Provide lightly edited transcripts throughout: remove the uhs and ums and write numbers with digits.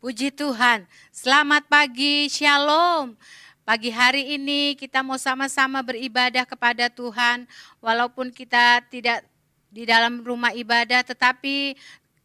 Puji Tuhan, selamat pagi, shalom. Pagi hari ini kita mau sama-sama beribadah kepada Tuhan, walaupun kita tidak di dalam rumah ibadah, tetapi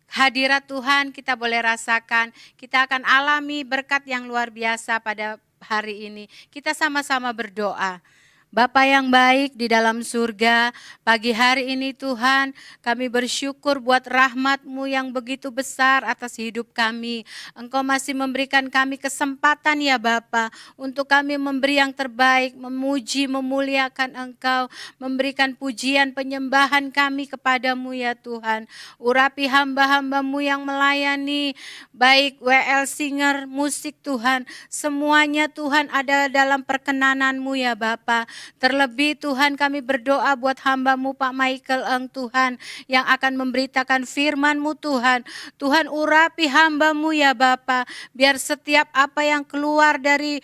hadirat Tuhan kita boleh rasakan. Kita akan alami berkat yang luar biasa pada hari ini. Kita sama-sama berdoa. Bapa yang baik di dalam surga, pagi hari ini Tuhan, kami bersyukur buat rahmat-Mu yang begitu besar atas hidup kami. Engkau masih memberikan kami kesempatan ya Bapa, untuk kami memberi yang terbaik, memuji, memuliakan Engkau, memberikan pujian penyembahan kami kepadamu ya Tuhan. Urapi hamba-hamba-Mu yang melayani, baik WL Singer, musik Tuhan, semuanya Tuhan ada dalam perkenanan-Mu ya Bapa. Terlebih Tuhan kami berdoa buat hamba-Mu Pak Michael Eng Tuhan yang akan memberitakan firman-Mu Tuhan. Tuhan urapi hamba-Mu ya Bapa, biar setiap apa yang keluar dari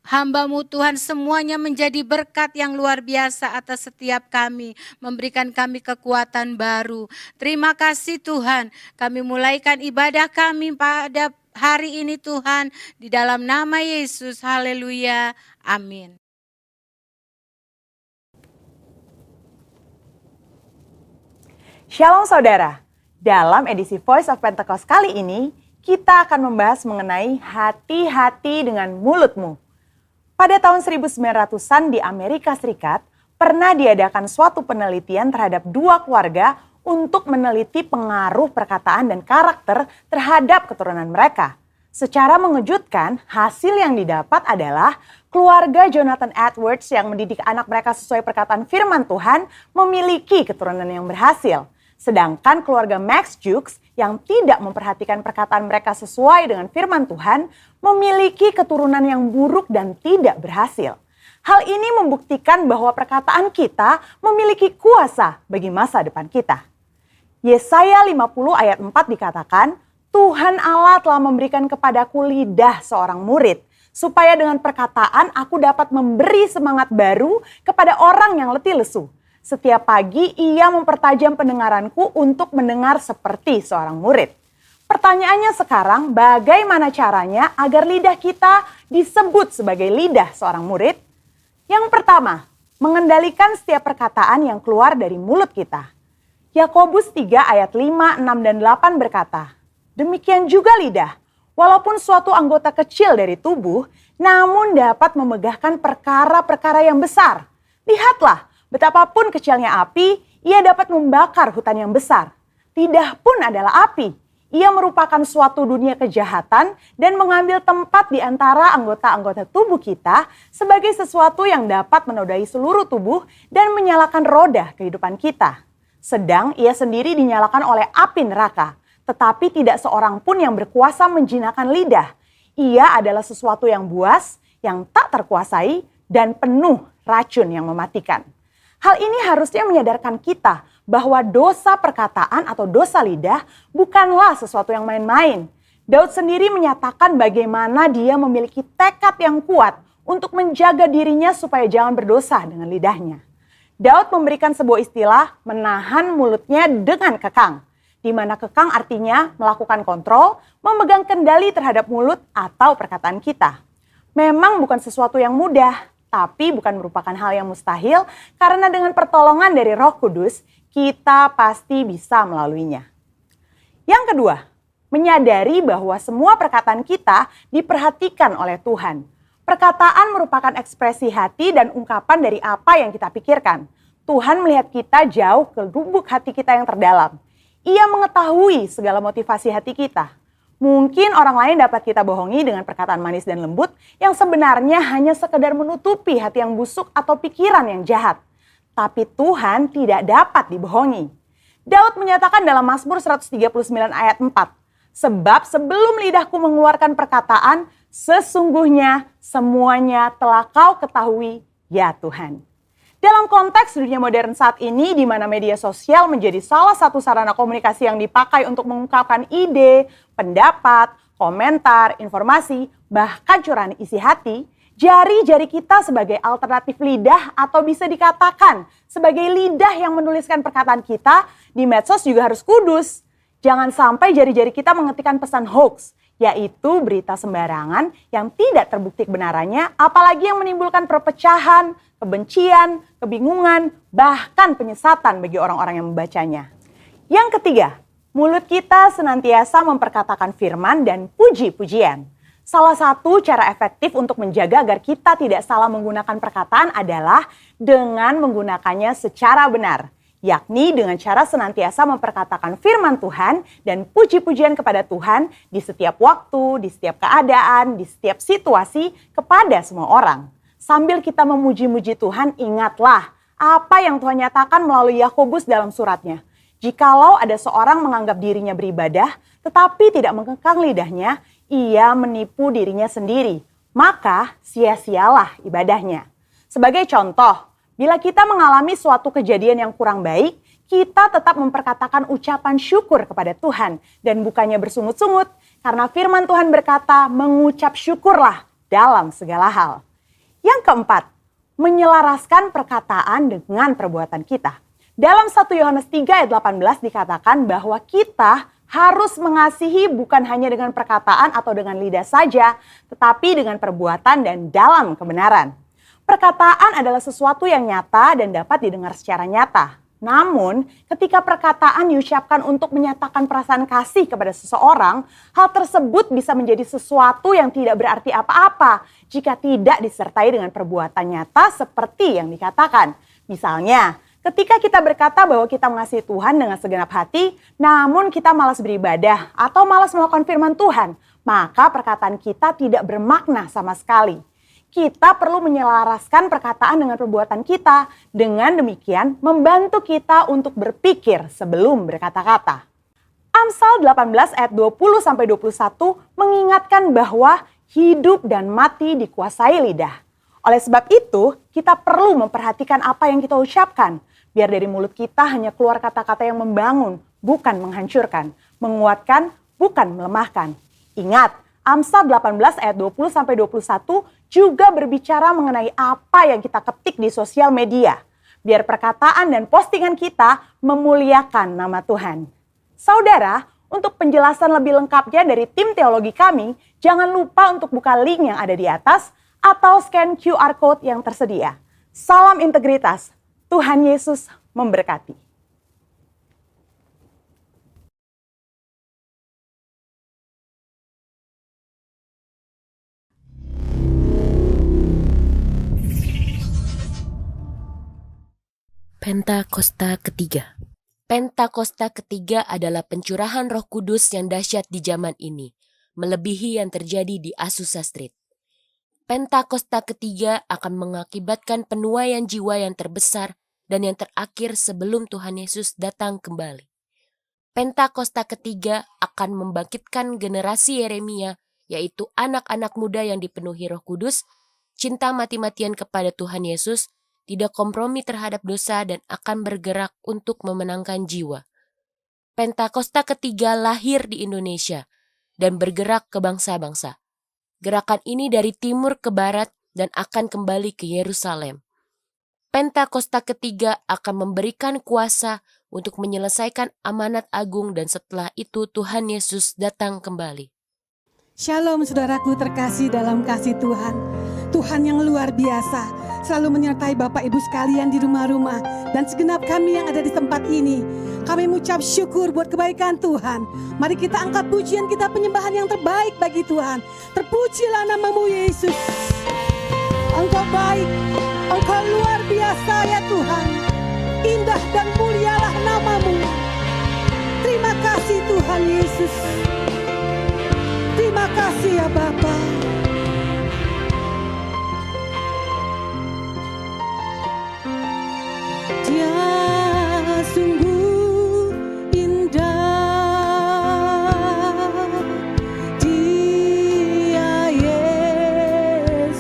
hamba-Mu Tuhan semuanya menjadi berkat yang luar biasa atas setiap kami, memberikan kami kekuatan baru. Terima kasih Tuhan, kami mulaikan ibadah kami pada hari ini Tuhan, di dalam nama Yesus, haleluya, amin. Shalom saudara, dalam edisi Voice of Pentecost kali ini, kita akan membahas mengenai hati-hati dengan mulutmu. Pada tahun 1900-an di Amerika Serikat, pernah diadakan suatu penelitian terhadap dua keluarga untuk meneliti pengaruh perkataan dan karakter terhadap keturunan mereka. Secara mengejutkan, hasil yang didapat adalah keluarga Jonathan Edwards yang mendidik anak mereka sesuai perkataan firman Tuhan memiliki keturunan yang berhasil. Sedangkan keluarga Max Jukes yang tidak memperhatikan perkataan mereka sesuai dengan firman Tuhan memiliki keturunan yang buruk dan tidak berhasil. Hal ini membuktikan bahwa perkataan kita memiliki kuasa bagi masa depan kita. Yesaya 50 ayat 4 dikatakan, Tuhan Allah telah memberikan kepadaku lidah seorang murid, supaya dengan perkataan aku dapat memberi semangat baru kepada orang yang letih lesu. Setiap pagi ia mempertajam pendengaranku untuk mendengar seperti seorang murid. Pertanyaannya sekarang, bagaimana caranya agar lidah kita disebut sebagai lidah seorang murid? Yang pertama, mengendalikan setiap perkataan yang keluar dari mulut kita. Yakobus 3 ayat 5, 6, dan 8 berkata, demikian juga lidah, walaupun suatu anggota kecil dari tubuh, namun dapat memegahkan perkara-perkara yang besar. Lihatlah, betapapun kecilnya api, ia dapat membakar hutan yang besar. Lidah pun adalah api. Ia merupakan suatu dunia kejahatan dan mengambil tempat di antara anggota-anggota tubuh kita sebagai sesuatu yang dapat menodai seluruh tubuh dan menyalakan roda kehidupan kita. Sedang ia sendiri dinyalakan oleh api neraka, tetapi tidak seorang pun yang berkuasa menjinakkan lidah. Ia adalah sesuatu yang buas, yang tak terkuasai, dan penuh racun yang mematikan. Hal ini harusnya menyadarkan kita bahwa dosa perkataan atau dosa lidah bukanlah sesuatu yang main-main. Daud sendiri menyatakan bagaimana dia memiliki tekad yang kuat untuk menjaga dirinya supaya jangan berdosa dengan lidahnya. Daud memberikan sebuah istilah menahan mulutnya dengan kekang, di mana kekang artinya melakukan kontrol, memegang kendali terhadap mulut atau perkataan kita. Memang bukan sesuatu yang mudah, tapi bukan merupakan hal yang mustahil karena dengan pertolongan dari Roh Kudus, kita pasti bisa melaluinya. Yang kedua, menyadari bahwa semua perkataan kita diperhatikan oleh Tuhan. Perkataan merupakan ekspresi hati dan ungkapan dari apa yang kita pikirkan. Tuhan melihat kita jauh ke lubuk hati kita yang terdalam. Ia mengetahui segala motivasi hati kita. Mungkin orang lain dapat kita bohongi dengan perkataan manis dan lembut yang sebenarnya hanya sekedar menutupi hati yang busuk atau pikiran yang jahat. Tapi Tuhan tidak dapat dibohongi. Daud menyatakan dalam Mazmur 139 ayat 4, sebab sebelum lidahku mengeluarkan perkataan, sesungguhnya semuanya telah kau ketahui, ya Tuhan. Dalam konteks dunia modern saat ini, di mana media sosial menjadi salah satu sarana komunikasi yang dipakai untuk mengungkapkan ide, pendapat, komentar, informasi, bahkan curahan isi hati, jari-jari kita sebagai alternatif lidah atau bisa dikatakan sebagai lidah yang menuliskan perkataan kita di medsos juga harus kudus. Jangan sampai jari-jari kita mengetikkan pesan hoax yaitu berita sembarangan yang tidak terbukti kebenarannya, apalagi yang menimbulkan perpecahan, kebencian, kebingungan, bahkan penyesatan bagi orang-orang yang membacanya. Yang ketiga, mulut kita senantiasa memperkatakan firman dan puji-pujian. Salah satu cara efektif untuk menjaga agar kita tidak salah menggunakan perkataan adalah dengan menggunakannya secara benar, yakni dengan cara senantiasa memperkatakan firman Tuhan dan puji-pujian kepada Tuhan di setiap waktu, di setiap keadaan, di setiap situasi kepada semua orang. Sambil kita memuji-muji Tuhan, ingatlah apa yang Tuhan nyatakan melalui Yakobus dalam suratnya. Jikalau ada seorang menganggap dirinya beribadah, tetapi tidak mengekang lidahnya, ia menipu dirinya sendiri. Maka sia-sialah ibadahnya. Sebagai contoh, bila kita mengalami suatu kejadian yang kurang baik, kita tetap memperkatakan ucapan syukur kepada Tuhan dan bukannya bersungut-sungut, karena firman Tuhan berkata, mengucap syukurlah dalam segala hal. Yang keempat, menyelaraskan perkataan dengan perbuatan kita. Dalam 1 Yohanes 3 ayat 18 dikatakan bahwa kita harus mengasihi bukan hanya dengan perkataan atau dengan lidah saja, tetapi dengan perbuatan dan dalam kebenaran. Perkataan adalah sesuatu yang nyata dan dapat didengar secara nyata. Namun, ketika perkataan diucapkan untuk menyatakan perasaan kasih kepada seseorang, hal tersebut bisa menjadi sesuatu yang tidak berarti apa-apa jika tidak disertai dengan perbuatan nyata seperti yang dikatakan. Misalnya, ketika kita berkata bahwa kita mengasihi Tuhan dengan segenap hati, namun kita malas beribadah atau malas melakukan firman Tuhan, maka perkataan kita tidak bermakna sama sekali. Kita perlu menyelaraskan perkataan dengan perbuatan kita. Dengan demikian, membantu kita untuk berpikir sebelum berkata-kata. Amsal 18 ayat 20-21 mengingatkan bahwa hidup dan mati dikuasai lidah. Oleh sebab itu, kita perlu memperhatikan apa yang kita ucapkan. Biar dari mulut kita hanya keluar kata-kata yang membangun, bukan menghancurkan, menguatkan, bukan melemahkan. Ingat, Amsal 18 ayat 20-21 juga berbicara mengenai apa yang kita ketik di sosial media. Biar perkataan dan postingan kita memuliakan nama Tuhan. Saudara, untuk penjelasan lebih lengkapnya dari tim teologi kami, jangan lupa untuk buka link yang ada di atas atau scan QR Code yang tersedia. Salam integritas, Tuhan Yesus memberkati. Pentakosta ketiga. Pentakosta ketiga adalah pencurahan Roh Kudus yang dahsyat di zaman ini, melebihi yang terjadi di Azusa Street. Pentakosta ketiga akan mengakibatkan penuaian jiwa yang terbesar dan yang terakhir sebelum Tuhan Yesus datang kembali. Pentakosta ketiga akan membangkitkan generasi Yeremia, yaitu anak-anak muda yang dipenuhi Roh Kudus, cinta mati-matian kepada Tuhan Yesus, tidak kompromi terhadap dosa dan akan bergerak untuk memenangkan jiwa. Pentakosta ketiga lahir di Indonesia dan bergerak ke bangsa-bangsa. Gerakan ini dari timur ke barat dan akan kembali ke Yerusalem. Pentakosta ketiga akan memberikan kuasa untuk menyelesaikan amanat agung dan setelah itu Tuhan Yesus datang kembali. Shalom saudaraku terkasih dalam kasih Tuhan. Tuhan yang luar biasa selalu menyertai Bapak Ibu sekalian di rumah-rumah dan segenap kami yang ada di tempat ini. Kami mengucap syukur buat kebaikan Tuhan. Mari kita angkat pujian kita, penyembahan yang terbaik bagi Tuhan. Terpujilah namamu Yesus. Engkau baik, Engkau luar biasa ya Tuhan. Indah dan mulialah namamu. Terima kasih Tuhan Yesus. Terima kasih ya Bapa. Dia sungguh indah, Dia Yesus,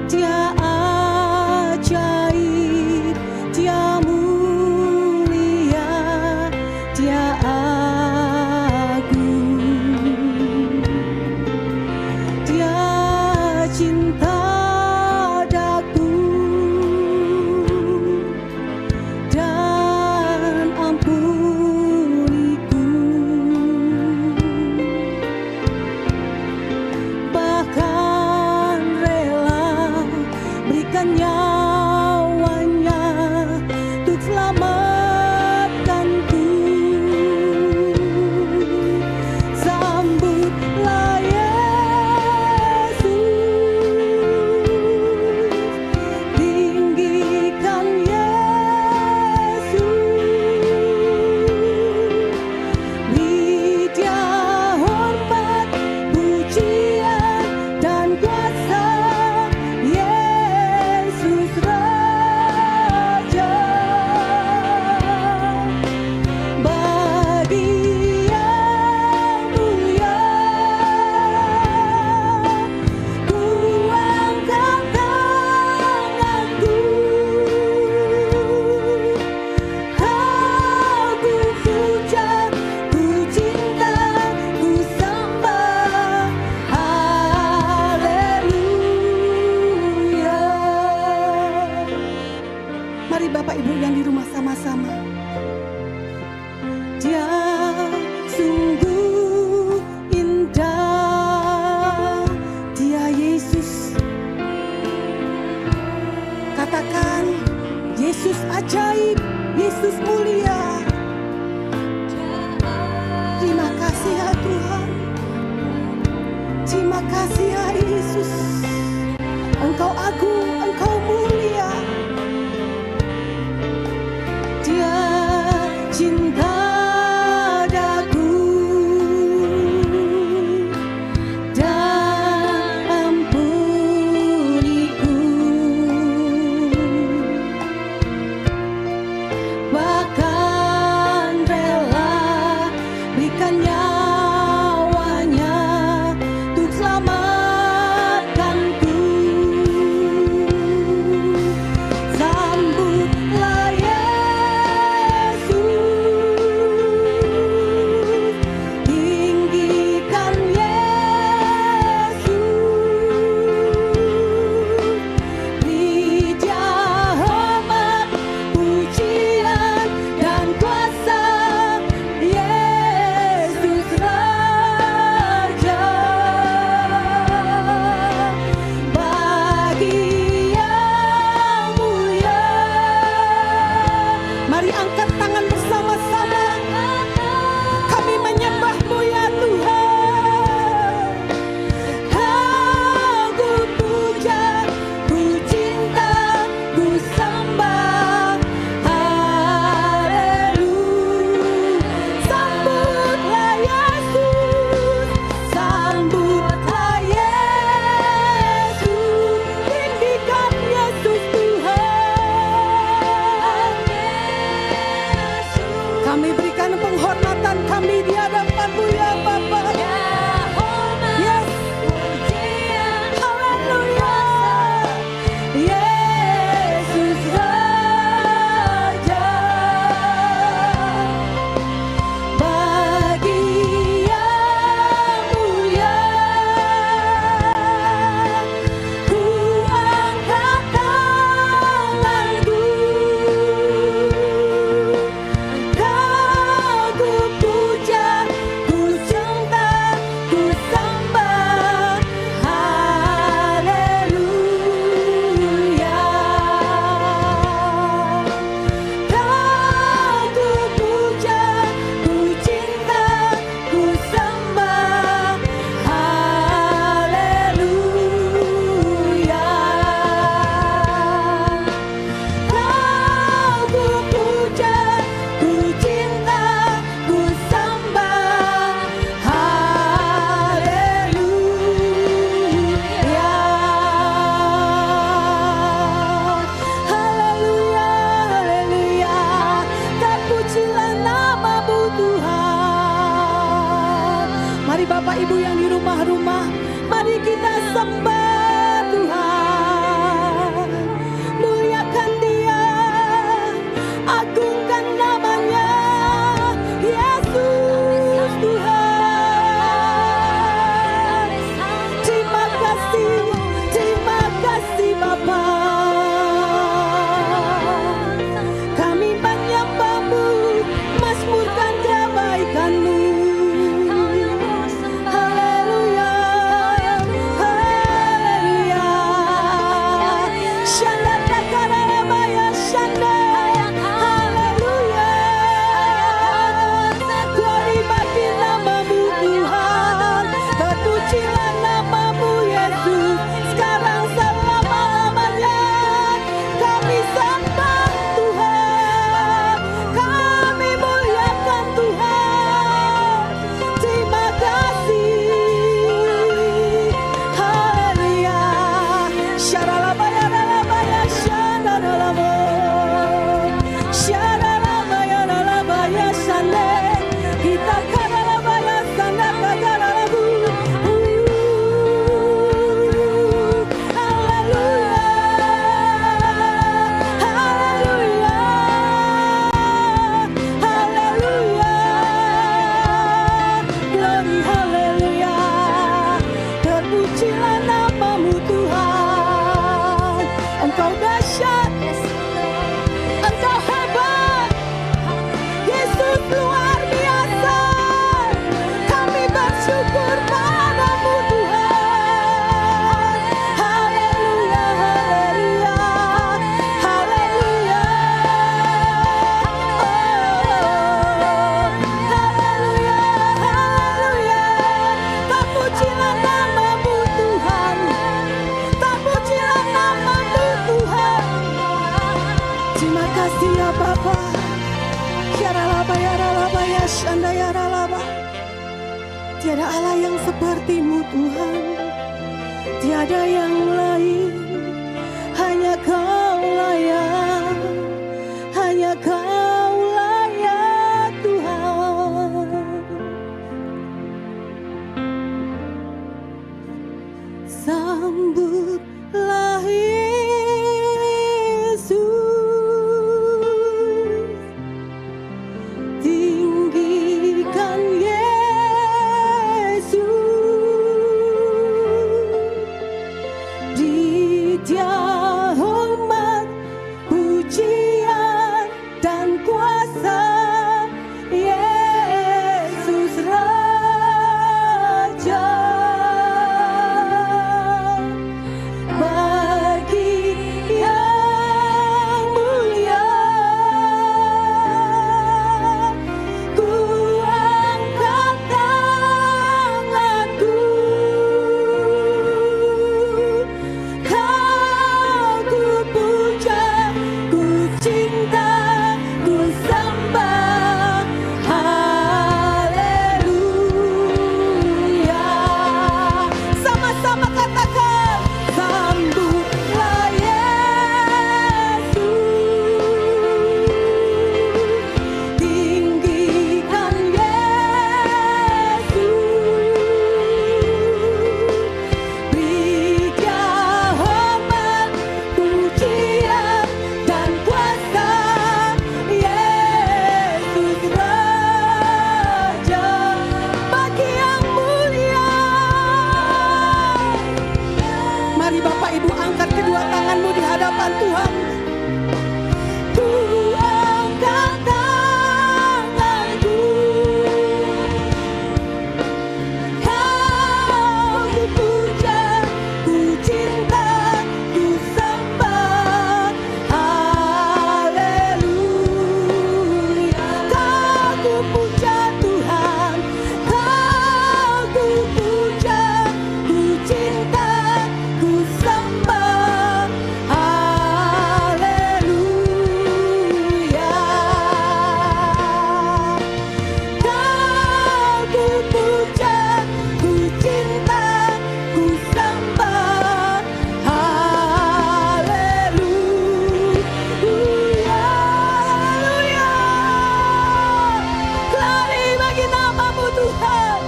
Dia ajaib, Dia mulia, Dia agung, Dia cinta dan ampun. Yesus mulia. Terima kasih ya Tuhan. Terima kasih ya Yesus. Engkau agung, Engkau mulia. Dia cinta daku dan ampuniku, bahkan rela berikan nyawanya untuk selamatkanku. Sambutlah Yesus, tinggikan Yesus, beri dia hormat, pujian dan kuasa. Yesus Raja, Tiada Allah yang seperti-Mu Tuhan, tiada yang lain, hanya Kau-lah ya, hanya Kau-lah ya Tuhan. Sambutlah Yesus, tinggikan Yesus di tiap hormat, pujian dan kuasa. Yesus Raja, bagi yang mulia, ku angkat tanganku, Kau ku puja, ku cinta, ku sembah. Haleluya. Sama-sama katakan, sambutlah Yesus, tinggikan Yesus, beri Dia hormat, pujian dan kuasa. Yesus Raja, bagi yang mulia. Mari Bapak Ibu angkat kedua tanganmu di hadapan Tuhan. Ku angkat tanganku, Kau ku puja, ku cinta, ku sembah. Haleluya. Kau ku puja Tuhan, Kau ku puja, ku cinta, ku sembah. Haleluya. Kau ku puja, ku cinta, ku sembah. Haleluya. Haleluya. Glory bagi nama-Mu Tuhan.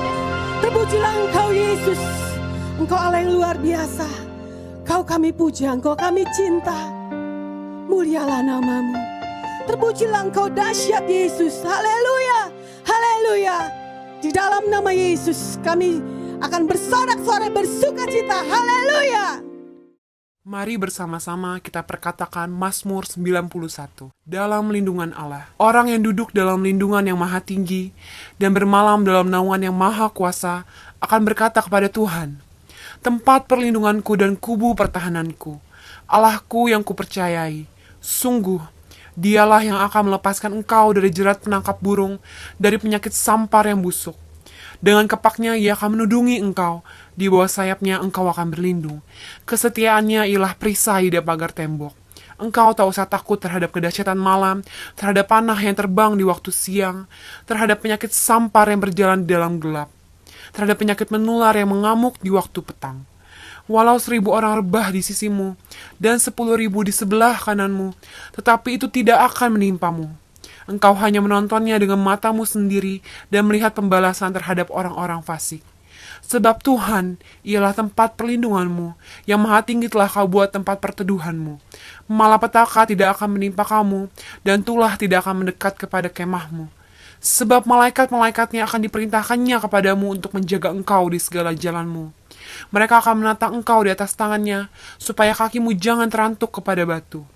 Terpujilah Engkau Yesus, Engkau Allah yang luar biasa. Kau kami puja, Engkau kami cinta. Mulialah nama-Mu. Terpujilah Engkau dahsyat Yesus. Haleluya. Haleluya. Di dalam nama Yesus kami akan bersorak-sorai bersukacita. Haleluya. Mari bersama-sama kita perkatakan Mazmur 91. Dalam lindungan Allah. Orang yang duduk dalam lindungan yang maha tinggi dan bermalam dalam naungan yang maha kuasa akan berkata kepada Tuhan, tempat perlindunganku dan kubu pertahananku, Allahku yang kupercayai. Sungguh, Dialah yang akan melepaskan engkau dari jerat penangkap burung, dari penyakit sampar yang busuk. Dengan kepaknya ia akan menudungi engkau, di bawah sayapnya engkau akan berlindung. Kesetiaannya ialah perisai di pagar tembok. Engkau tak usah takut terhadap kedahsyatan malam, terhadap panah yang terbang di waktu siang, terhadap penyakit sampar yang berjalan di dalam gelap, terhadap penyakit menular yang mengamuk di waktu petang. Walau 1.000 orang rebah di sisimu, dan 10.000 di sebelah kananmu, tetapi itu tidak akan menimpamu. Engkau hanya menontonnya dengan matamu sendiri dan melihat pembalasan terhadap orang-orang fasik. Sebab Tuhan ialah tempat perlindunganmu, yang maha tinggi telah kau buat tempat perteduhanmu. Malapetaka tidak akan menimpa kamu, dan tulah tidak akan mendekat kepada kemahmu. Sebab malaikat-malaikatnya akan diperintahkannya kepadamu untuk menjaga engkau di segala jalanmu. Mereka akan menatang engkau di atas tangannya, supaya kakimu jangan terantuk kepada batu.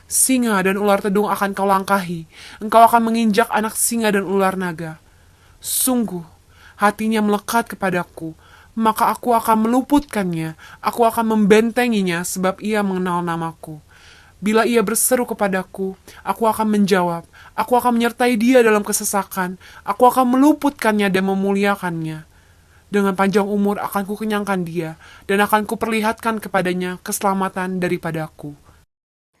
Singa dan ular tedung akan kau langkahi, engkau akan menginjak anak singa dan ular naga. Sungguh, hatinya melekat kepadaku, maka aku akan meluputkannya, aku akan membentenginya sebab ia mengenal namaku. Bila ia berseru kepadaku, aku akan menjawab, aku akan menyertai dia dalam kesesakan, aku akan meluputkannya dan memuliakannya. Dengan panjang umur akan kukenyangkan dia, dan akan kuperlihatkan kepadanya keselamatan daripadaku.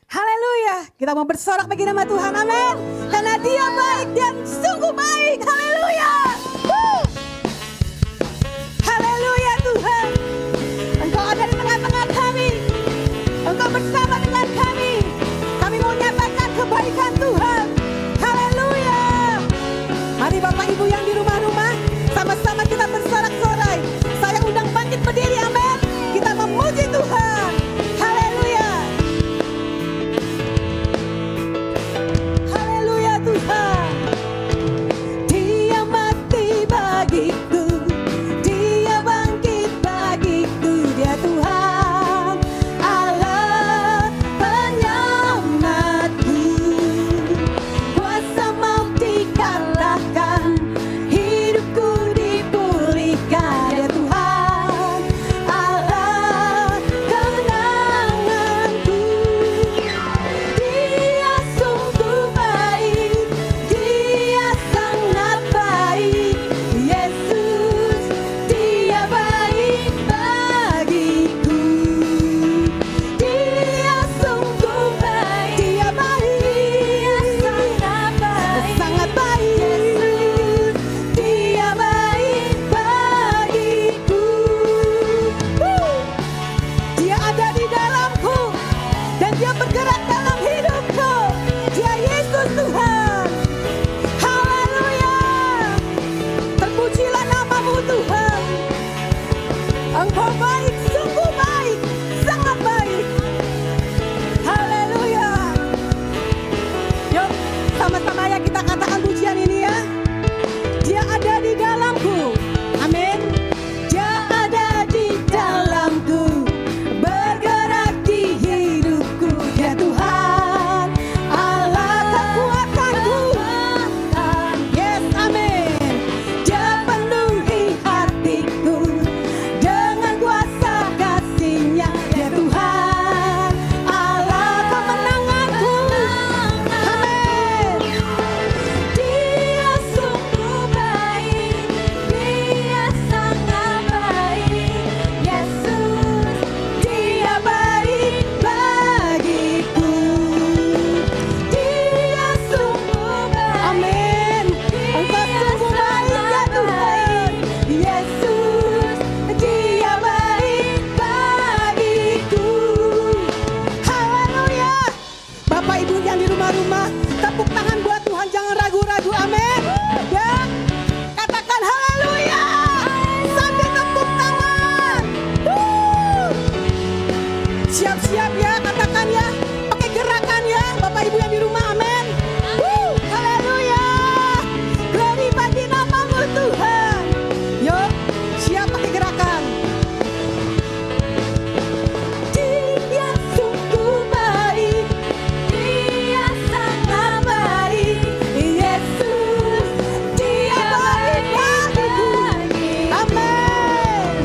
Haleluya. Kita mau bersorak bagi nama Tuhan. Amin. Karena Dia baik dan sungguh baik. Haleluya. Tuhan. Engkau ada di tengah-tengah kami. Engkau bersama dengan kami. Kami mau nyatakan kebaikan Tuhan. Haleluya. Mari Bapak Ibu yang di rumah-rumah, sama-sama kita bersorak-sorai. Saya undang bangkit berdiri, amin. Kita memuji Tuhan. Haleluya. Haleluya Tuhan. Dia mati bagiku, Dia bangkit bagiku, Dia Tuhan Allah penyelamatku. Kuasa maut dikalahkan, hidupku dipulihkan, Dia Tuhan Allah kenanganku. Dia sungguh baik, Dia sangat baik, Yesus, Dia baik bagiku. Dia sungguh baik, Dia baik, sangat baik, Yesus, Dia baik bagiku. Dia ada di dalamku dan Dia bergerak dalam hidupku. Dia Yesus Tuhan. Haleluya. Terpujilah namamu Tuhan. Engkau baik, sungguh baik, sangat baik. Haleluya. Yuk, sama-sama ya kita katakan pujian ini ya. Dia ada di dalamku. Amin. Dia ada di dalamku, bergerak di hidupku. Dia Tuhan Allah kekuatanku. Yes, amin. Dia penuhi hatiku dengan kuasa kasih-Nya. Dia Tuhan Allah kemenanganku. Amin. Dia sungguh baik, Dia sangat baik, Yesus, Dia baik bagiku. Dia sungguh baik, amin. Engkau sungguh baik ya Tuhan, Yesus, Dia baik bagiku. Haleluya. Bapak Ibu yang di rumah-rumah, tepuk tangan buat Tuhan, jangan ragu-ragu, amin. Ya, katakan haleluya sambil tepuk tangan. Siap-siap ya, katakan ya, pakai gerakan ya, Bapak Ibu yang di rumah, amin. Haleluya. Glory bagi namamu Tuhan. Yuk, siap pakai gerakan. Dia sungguh baik, Dia sangat baik, Yesus, Dia baik bagiku. Amin.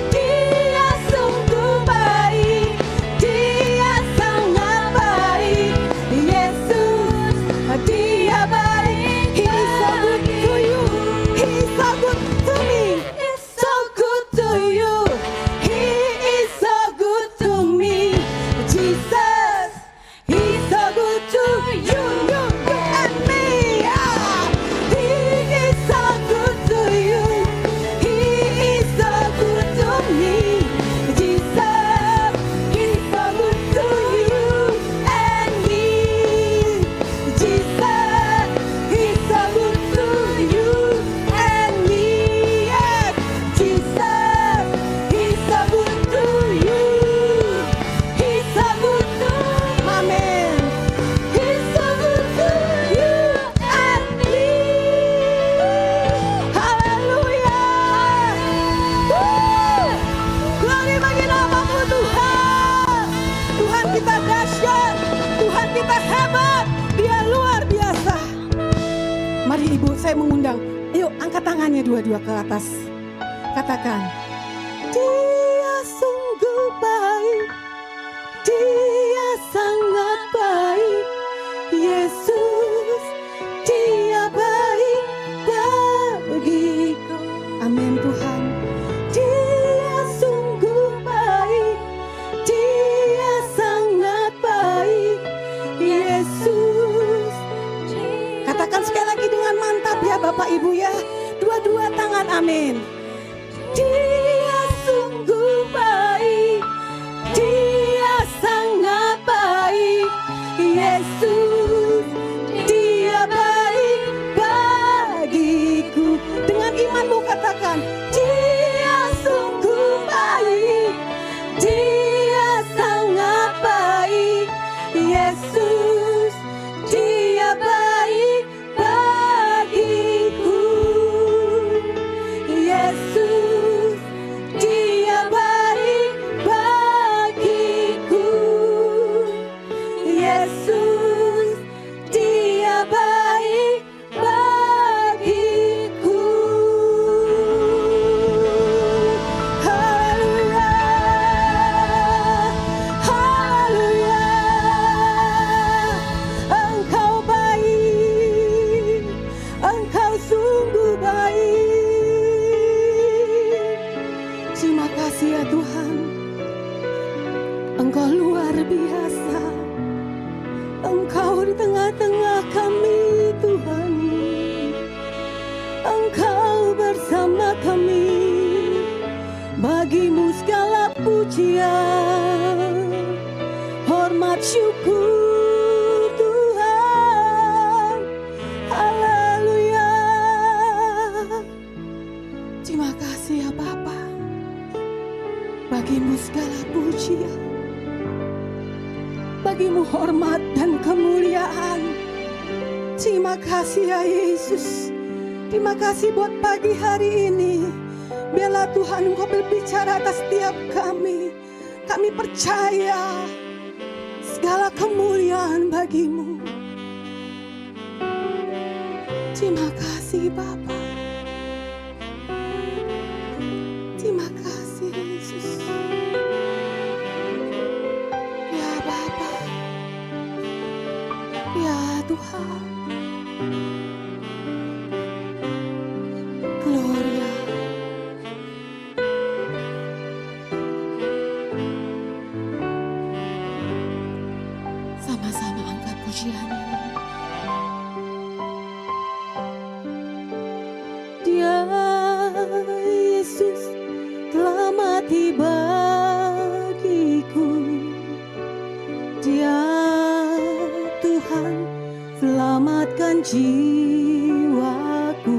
Dia sungguh baik, Dia sangat baik, Yesus, Dia baik. He is so good to you. He is so good to me. So good to you. He is so good to me. Jesus, He's so good to you, and me. Ah, He is so good to you. He is so good to me. Jesus, He's so good to you and me. Jesus, He's so good to you and me. Yes, Jesus, He's so good to you. He's so good to amen. He's so good to you and me. Haleluya. Glory bagi namamu Tuhan. Tuhan kita dahsyat, Tuhan kita hebat, Dia luar biasa. Mari Ibu, saya mengundang. Yuk, angkat tangannya dua-dua ke atas. Katakan, Dia sungguh baik, Dia sangat baik, Yesus, Dia baik bagiku. Amin Tuhan. Dia sungguh baik, Dia sangat baik, Yesus. Katakan sekali lagi dengan mantap ya Bapak Ibu ya. Dua-dua tangan, amin. Dia sungguh Engkau luar biasa. Engkau di tengah-tengah kami Tuhan. Engkau bersama kami. Bagimu segala pujian, hormat syukur Tuhan. Haleluya. Terima kasih ya Bapa. Bagimu segala pujian, bagimu hormat dan kemuliaan. Terima kasih ya Yesus. Terima kasih buat pagi hari ini. Biarlah Tuhan Engkau berbicara atas setiap kami. Kami percaya segala kemuliaan bagimu. Terima kasih Bapa. Terima kasih Yesus. Ya Bapa, ya Tuhan. Gloria. Sama-sama angkat pujian ini. Dia Yesus telah mati bagiku. Dia Tuhan selamatkan jiwaku.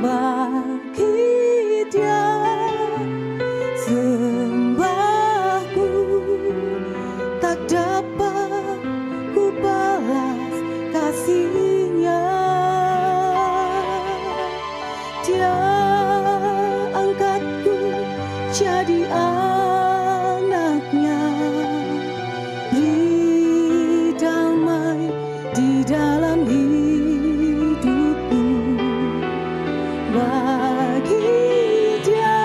Bagi Dia sembahku, tak dapat ku balas kasih-Nya. Dia angkatku jadi anak-Nya, beri damai di dalam hidupku. Bagi Dia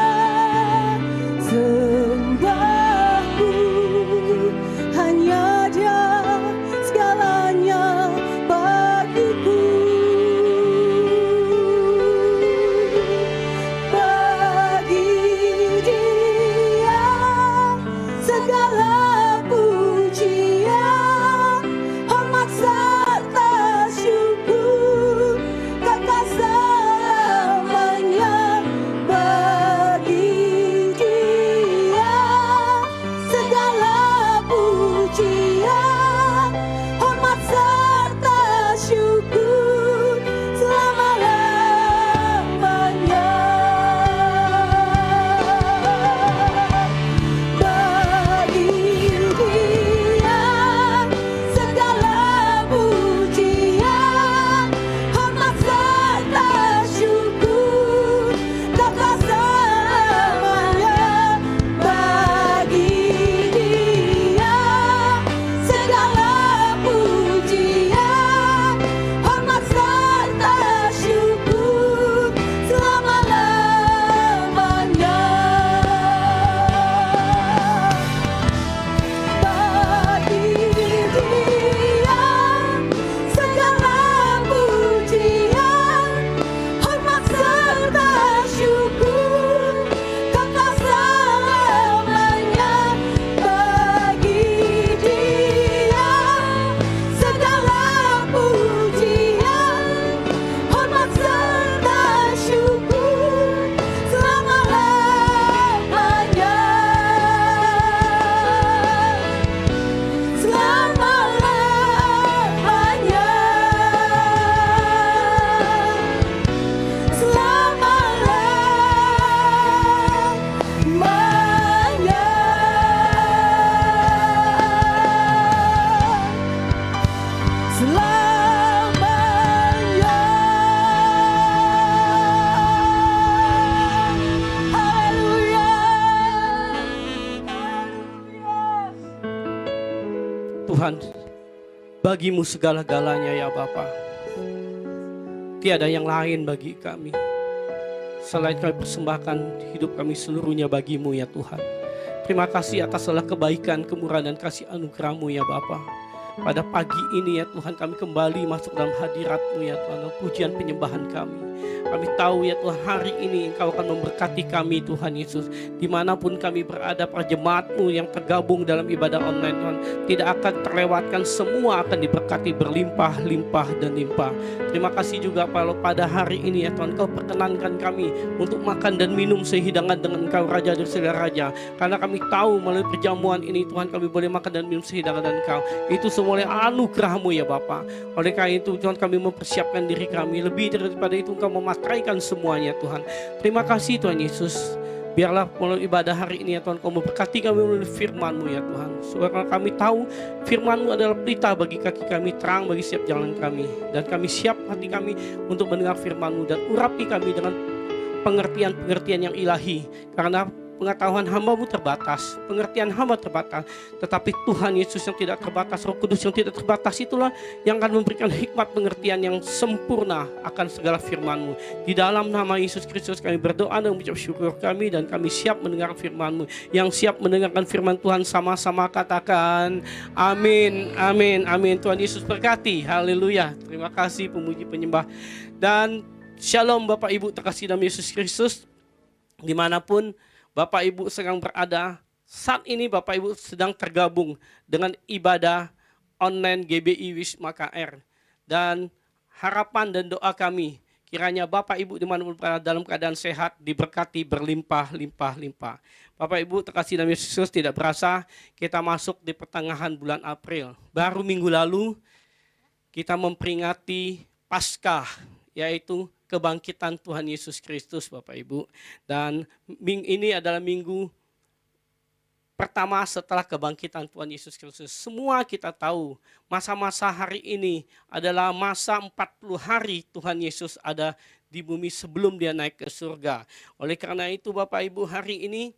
sembahku, hanya Dia segalanya bagiku. Bagi Dia segala pujian, hormat serta syukur, kekal selamanya. Bagi Dia segala pujian, hormat serta syukur selama-lamanya. Bagi Dia segala pujian, hormat serta syukur, kekal selamanya. Bagi Dia segala pujian, hormat serta syukur selama-lamanya. Bagi Dia segala pujian, hormat serta syukur, kekal selamanya. Bagi Dia segala pujian, hormat serta syukur selama-lamanya. Selama-lamanya. Selama-lamanya. Selamanya. Haleluya. Tuhan, bagimu segala-galanya ya Bapa. Tiada yang lain bagi kami selain kami persembahkan hidup kami seluruhnya bagimu ya Tuhan. Terima kasih atas segala kebaikan, kemurahan dan kasih anugerah-Mu ya Bapa. pada pagi ini ya Tuhan, kami kembali masuk dalam hadirat-Mu ya Tuhan, dalam pujian penyembahan kami. Kami tahu ya Tuhan, hari ini Engkau akan memberkati kami Tuhan Yesus. Dimanapun kami berada, para jemaat-Mu yang tergabung dalam ibadah online Tuhan, tidak akan terlewatkan, semua akan diberkati berlimpah, limpah, dan limpah. Terima kasih juga kalau pada hari ini ya Tuhan, Engkau perkenankan kami untuk makan dan minum sehidangan dengan Engkau Raja dan Segala Raja. Karena kami tahu melalui perjamuan ini Tuhan, kami boleh makan dan minum sehidangan dengan Engkau. Itu semua oleh anugerah-Mu ya Bapa. Oleh karena itu Tuhan, kami mempersiapkan diri kami. Lebih daripada itu Engkau memateraikan semuanya Tuhan. Terima kasih Tuhan Yesus. Biarlah melalui ibadah hari ini ya Tuhan, Kau memberkati kami melalui firman-Mu ya Tuhan. Supaya kami tahu firman-Mu adalah pelita bagi kaki kami, terang bagi setiap jalan kami. Dan kami siap hati kami untuk mendengar firman-Mu, dan urapi kami dengan pengertian-pengertian yang ilahi. Karena pengetahuan hamba-Mu terbatas, pengertian hamba terbatas, tetapi Tuhan Yesus yang tidak terbatas, Roh Kudus yang tidak terbatas, itulah yang akan memberikan hikmat pengertian yang sempurna akan segala firman-Mu. Di dalam nama Yesus Kristus kami berdoa dan mengucap syukur kami, dan kami siap mendengar firman-Mu. Yang siap mendengarkan firman Tuhan sama-sama katakan amin, amin, amin. Tuhan Yesus berkati, haleluya. Terima kasih pemuji penyembah, dan shalom Bapak Ibu terkasih dalam Yesus Kristus. Dimanapun Bapak Ibu sedang berada, saat ini Bapak Ibu sedang tergabung dengan ibadah online GBI Wisma KR. Dan harapan dan doa kami, kiranya Bapak Ibu dimanapun berada dalam keadaan sehat, diberkati berlimpah, limpah, limpah. Bapak Ibu terkasih dalam Yesus, tidak berasa kita masuk di pertengahan bulan April. Baru minggu lalu kita memperingati Paskah, yaitu kebangkitan Tuhan Yesus Kristus Bapak Ibu. Dan ini adalah minggu pertama setelah kebangkitan Tuhan Yesus Kristus. Semua kita tahu masa-masa hari ini adalah masa 40 hari Tuhan Yesus ada di bumi sebelum dia naik ke surga. Oleh karena itu Bapak Ibu, hari ini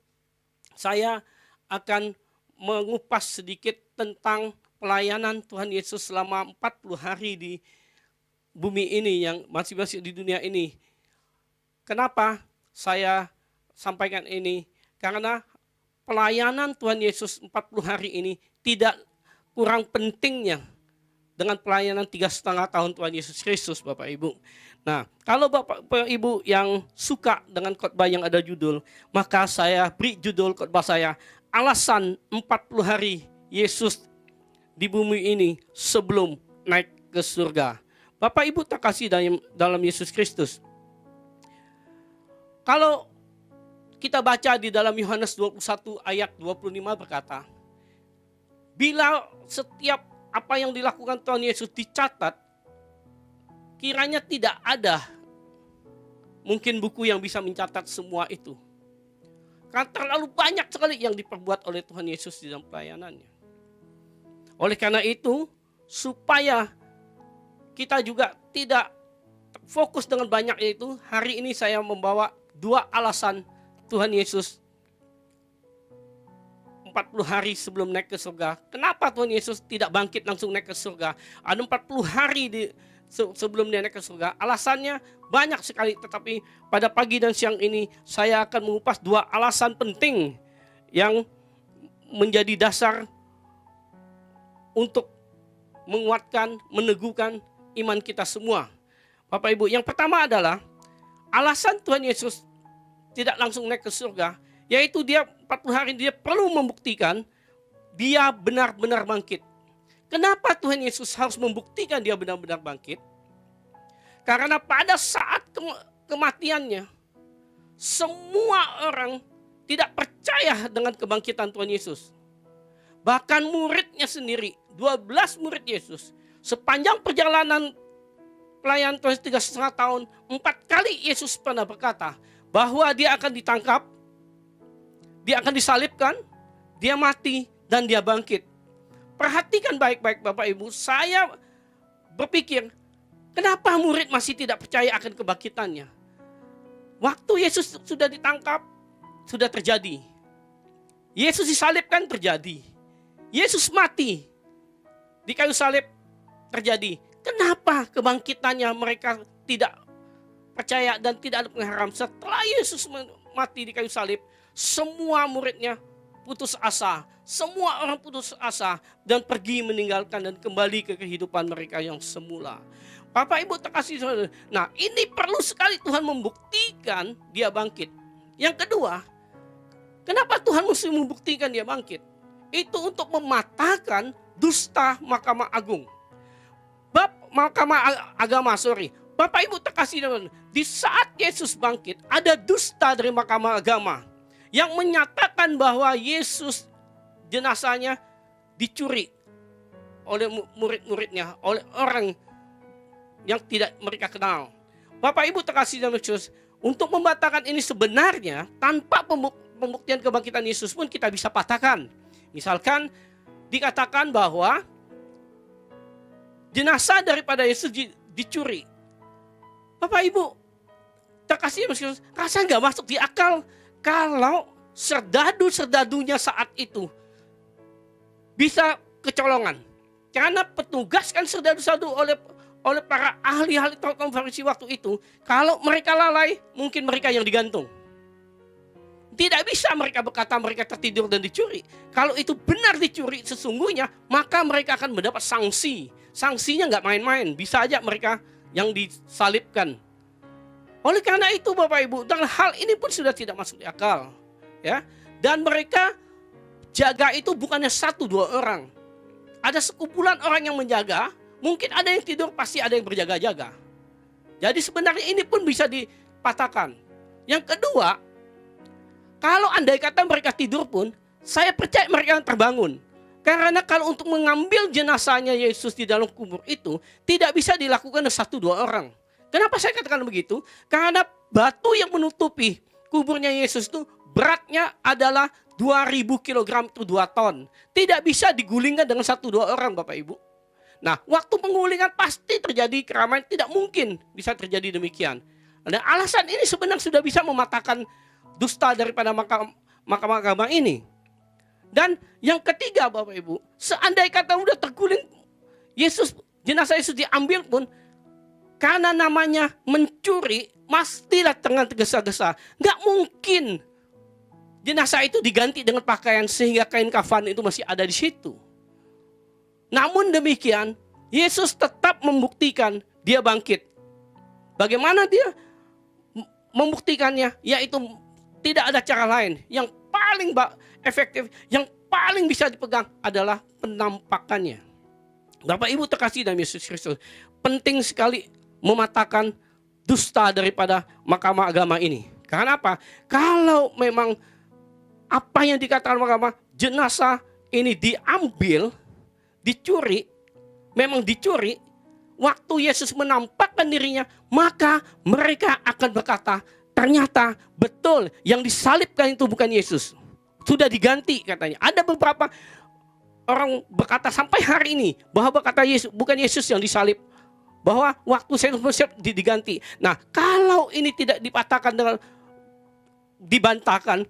saya akan mengupas sedikit tentang pelayanan Tuhan Yesus selama 40 hari di bumi ini, yang masih di dunia ini. Kenapa saya sampaikan ini? Karena pelayanan Tuhan Yesus 40 hari ini tidak kurang pentingnya dengan pelayanan 3,5 tahun Tuhan Yesus Kristus Bapak Ibu. Nah, kalau Bapak Ibu yang suka dengan khotbah yang ada judul, maka saya beri judul khotbah saya, alasan 40 hari Yesus di bumi ini sebelum naik ke surga. Bapak Ibu terkasih dalam Yesus Kristus. Kalau kita baca di dalam Yohanes 21 ayat 25 berkata, bila setiap apa yang dilakukan Tuhan Yesus dicatat, kiranya tidak ada mungkin buku yang bisa mencatat semua itu. Karena terlalu banyak sekali yang diperbuat oleh Tuhan Yesus di dalam pelayanannya. Oleh karena itu, supaya kita juga tidak fokus dengan banyak itu, hari ini saya membawa 2 alasan Tuhan Yesus 40 hari sebelum naik ke surga. Kenapa Tuhan Yesus tidak bangkit langsung naik ke surga? Ada 40 hari sebelum dia naik ke surga. Alasannya banyak sekali, tetapi pada pagi dan siang ini saya akan mengupas 2 alasan penting yang menjadi dasar untuk menguatkan, meneguhkan iman kita semua. Bapak Ibu, yang pertama adalah alasan Tuhan Yesus tidak langsung naik ke surga, yaitu dia 40 hari dia perlu membuktikan dia benar-benar bangkit. Kenapa Tuhan Yesus harus membuktikan dia benar-benar bangkit? Karena pada saat kematiannya, semua orang tidak percaya dengan kebangkitan Tuhan Yesus. Bahkan muridnya sendiri, 12 murid Yesus, sepanjang perjalanan pelayanan Tuhan 3,5 tahun, 4 kali Yesus pernah berkata bahwa dia akan ditangkap, dia akan disalibkan, dia mati, dan dia bangkit. Perhatikan baik-baik Bapak Ibu, saya berpikir, kenapa murid masih tidak percaya akan kebangkitannya? Waktu Yesus sudah ditangkap, sudah terjadi. Yesus disalibkan, terjadi. Yesus mati di kayu salib, terjadi. Kenapa kebangkitannya mereka tidak percaya dan tidak ada pengharam? Setelah Yesus mati di kayu salib, semua muridnya putus asa. Semua orang putus asa dan pergi meninggalkan dan kembali ke kehidupan mereka yang semula. Bapak Ibu terkasih saudara. Nah, ini perlu sekali Tuhan membuktikan dia bangkit. Yang kedua, kenapa Tuhan mesti membuktikan dia bangkit? Itu untuk mematahkan dusta Mahkamah Agung. Bapak Ibu terkasih dalam, di saat Yesus bangkit, ada dusta dari Mahkamah Agama yang menyatakan bahwa Yesus jenazahnya dicuri oleh murid-muridnya, oleh orang yang tidak mereka kenal. Bapak Ibu terkasih dalam Yesus, untuk membatalkan ini sebenarnya tanpa pembuktian kebangkitan Yesus pun kita bisa patahkan. Misalkan dikatakan bahwa jenazah daripada Yesus dicuri. Bapak Ibu terkasih Yesus, rasa nggak masuk di akal kalau serdadu-serdadunya saat itu bisa kecolongan. Karena petugas kan serdadu-serdadu oleh para ahli-ahli Taurat Farisi waktu itu, kalau mereka lalai, mungkin mereka yang digantung. Tidak bisa mereka berkata mereka tertidur dan dicuri. Kalau itu benar dicuri sesungguhnya, maka mereka akan mendapat sanksi. Sanksinya nggak main-main, bisa aja mereka yang disalibkan. Oleh karena itu Bapak Ibu, dan hal ini pun sudah tidak masuk di akal. Ya. Dan mereka jaga itu bukannya 1-2 orang. Ada sekumpulan orang yang menjaga, mungkin ada yang tidur, pasti ada yang berjaga-jaga. Jadi sebenarnya ini pun bisa dipatahkan. Yang kedua, kalau andai kata mereka tidur pun, saya percaya mereka akan terbangun. Karena kalau untuk mengambil jenazahnya Yesus di dalam kubur itu, tidak bisa dilakukan 1-2 orang. Kenapa saya katakan begitu? Karena batu yang menutupi kuburnya Yesus itu beratnya adalah 2000 kg itu 2 ton. Tidak bisa digulingkan dengan 1-2 orang Bapak Ibu. Nah, waktu pengulingan pasti terjadi keramaian, tidak mungkin bisa terjadi demikian. Dan alasan ini sebenarnya sudah bisa mematahkan dusta daripada Mahkamah Agama ini. Dan yang ketiga Bapak Ibu, seandai kata udah terguling Yesus, jenazah Yesus diambil pun, karena namanya mencuri, pastilah dengan tergesa-gesa. Nggak mungkin jenazah itu diganti dengan pakaian sehingga kain kafan itu masih ada di situ. Namun demikian, Yesus tetap membuktikan dia bangkit. Bagaimana dia membuktikannya? Yaitu tidak ada cara lain. Yang paling efektif, yang paling bisa dipegang adalah penampakannya. Bapak Ibu terkasih dalam Yesus Kristus, penting sekali mematahkan dusta daripada Mahkamah Agama ini. Karena apa? Kalau memang apa yang dikatakan Mahkamah, jenazah ini diambil, dicuri, memang dicuri, waktu Yesus menampakkan dirinya, maka mereka akan berkata, ternyata betul yang disalibkan itu bukan Yesus. Sudah diganti katanya. Ada beberapa orang berkata sampai hari ini bahwa berkata Yesus, bukan Yesus yang disalib. Bahwa waktu saya diganti. Nah, kalau ini tidak dipatahkan dengan dibantahkan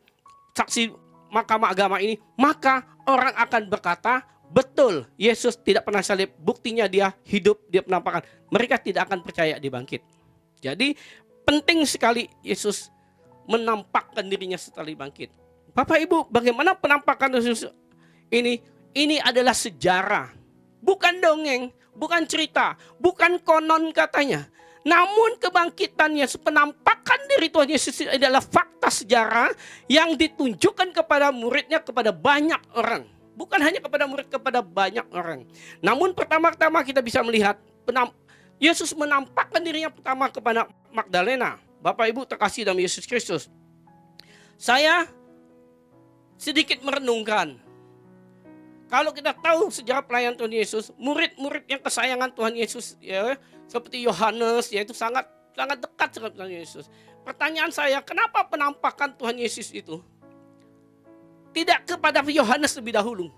saksi Mahkamah Agama ini, maka orang akan berkata, betul Yesus tidak pernah salib. Buktinya dia hidup, dia penampakan. Mereka tidak akan percaya dia bangkit. Jadi penting sekali Yesus menampakkan dirinya setelah bangkit. Bapak Ibu, bagaimana penampakan Yesus ini? Ini adalah sejarah. Bukan dongeng, bukan cerita, bukan konon katanya. Namun kebangkitannya, penampakan diri Tuhan Yesus adalah fakta sejarah yang ditunjukkan kepada muridnya, kepada banyak orang. Bukan hanya kepada murid, kepada banyak orang. Namun pertama-tama kita bisa melihat Yesus menampakkan dirinya pertama kepada Magdalena. Bapak Ibu terkasih dalam Yesus Kristus. Saya sedikit merenungkan. Kalau kita tahu sejarah pelayanan Tuhan Yesus, murid-murid yang kesayangan Tuhan Yesus, ya, seperti Yohanes, yaitu sangat dekat dengan Tuhan Yesus. Pertanyaan saya, kenapa penampakan Tuhan Yesus itu tidak kepada Yohanes lebih dahulu?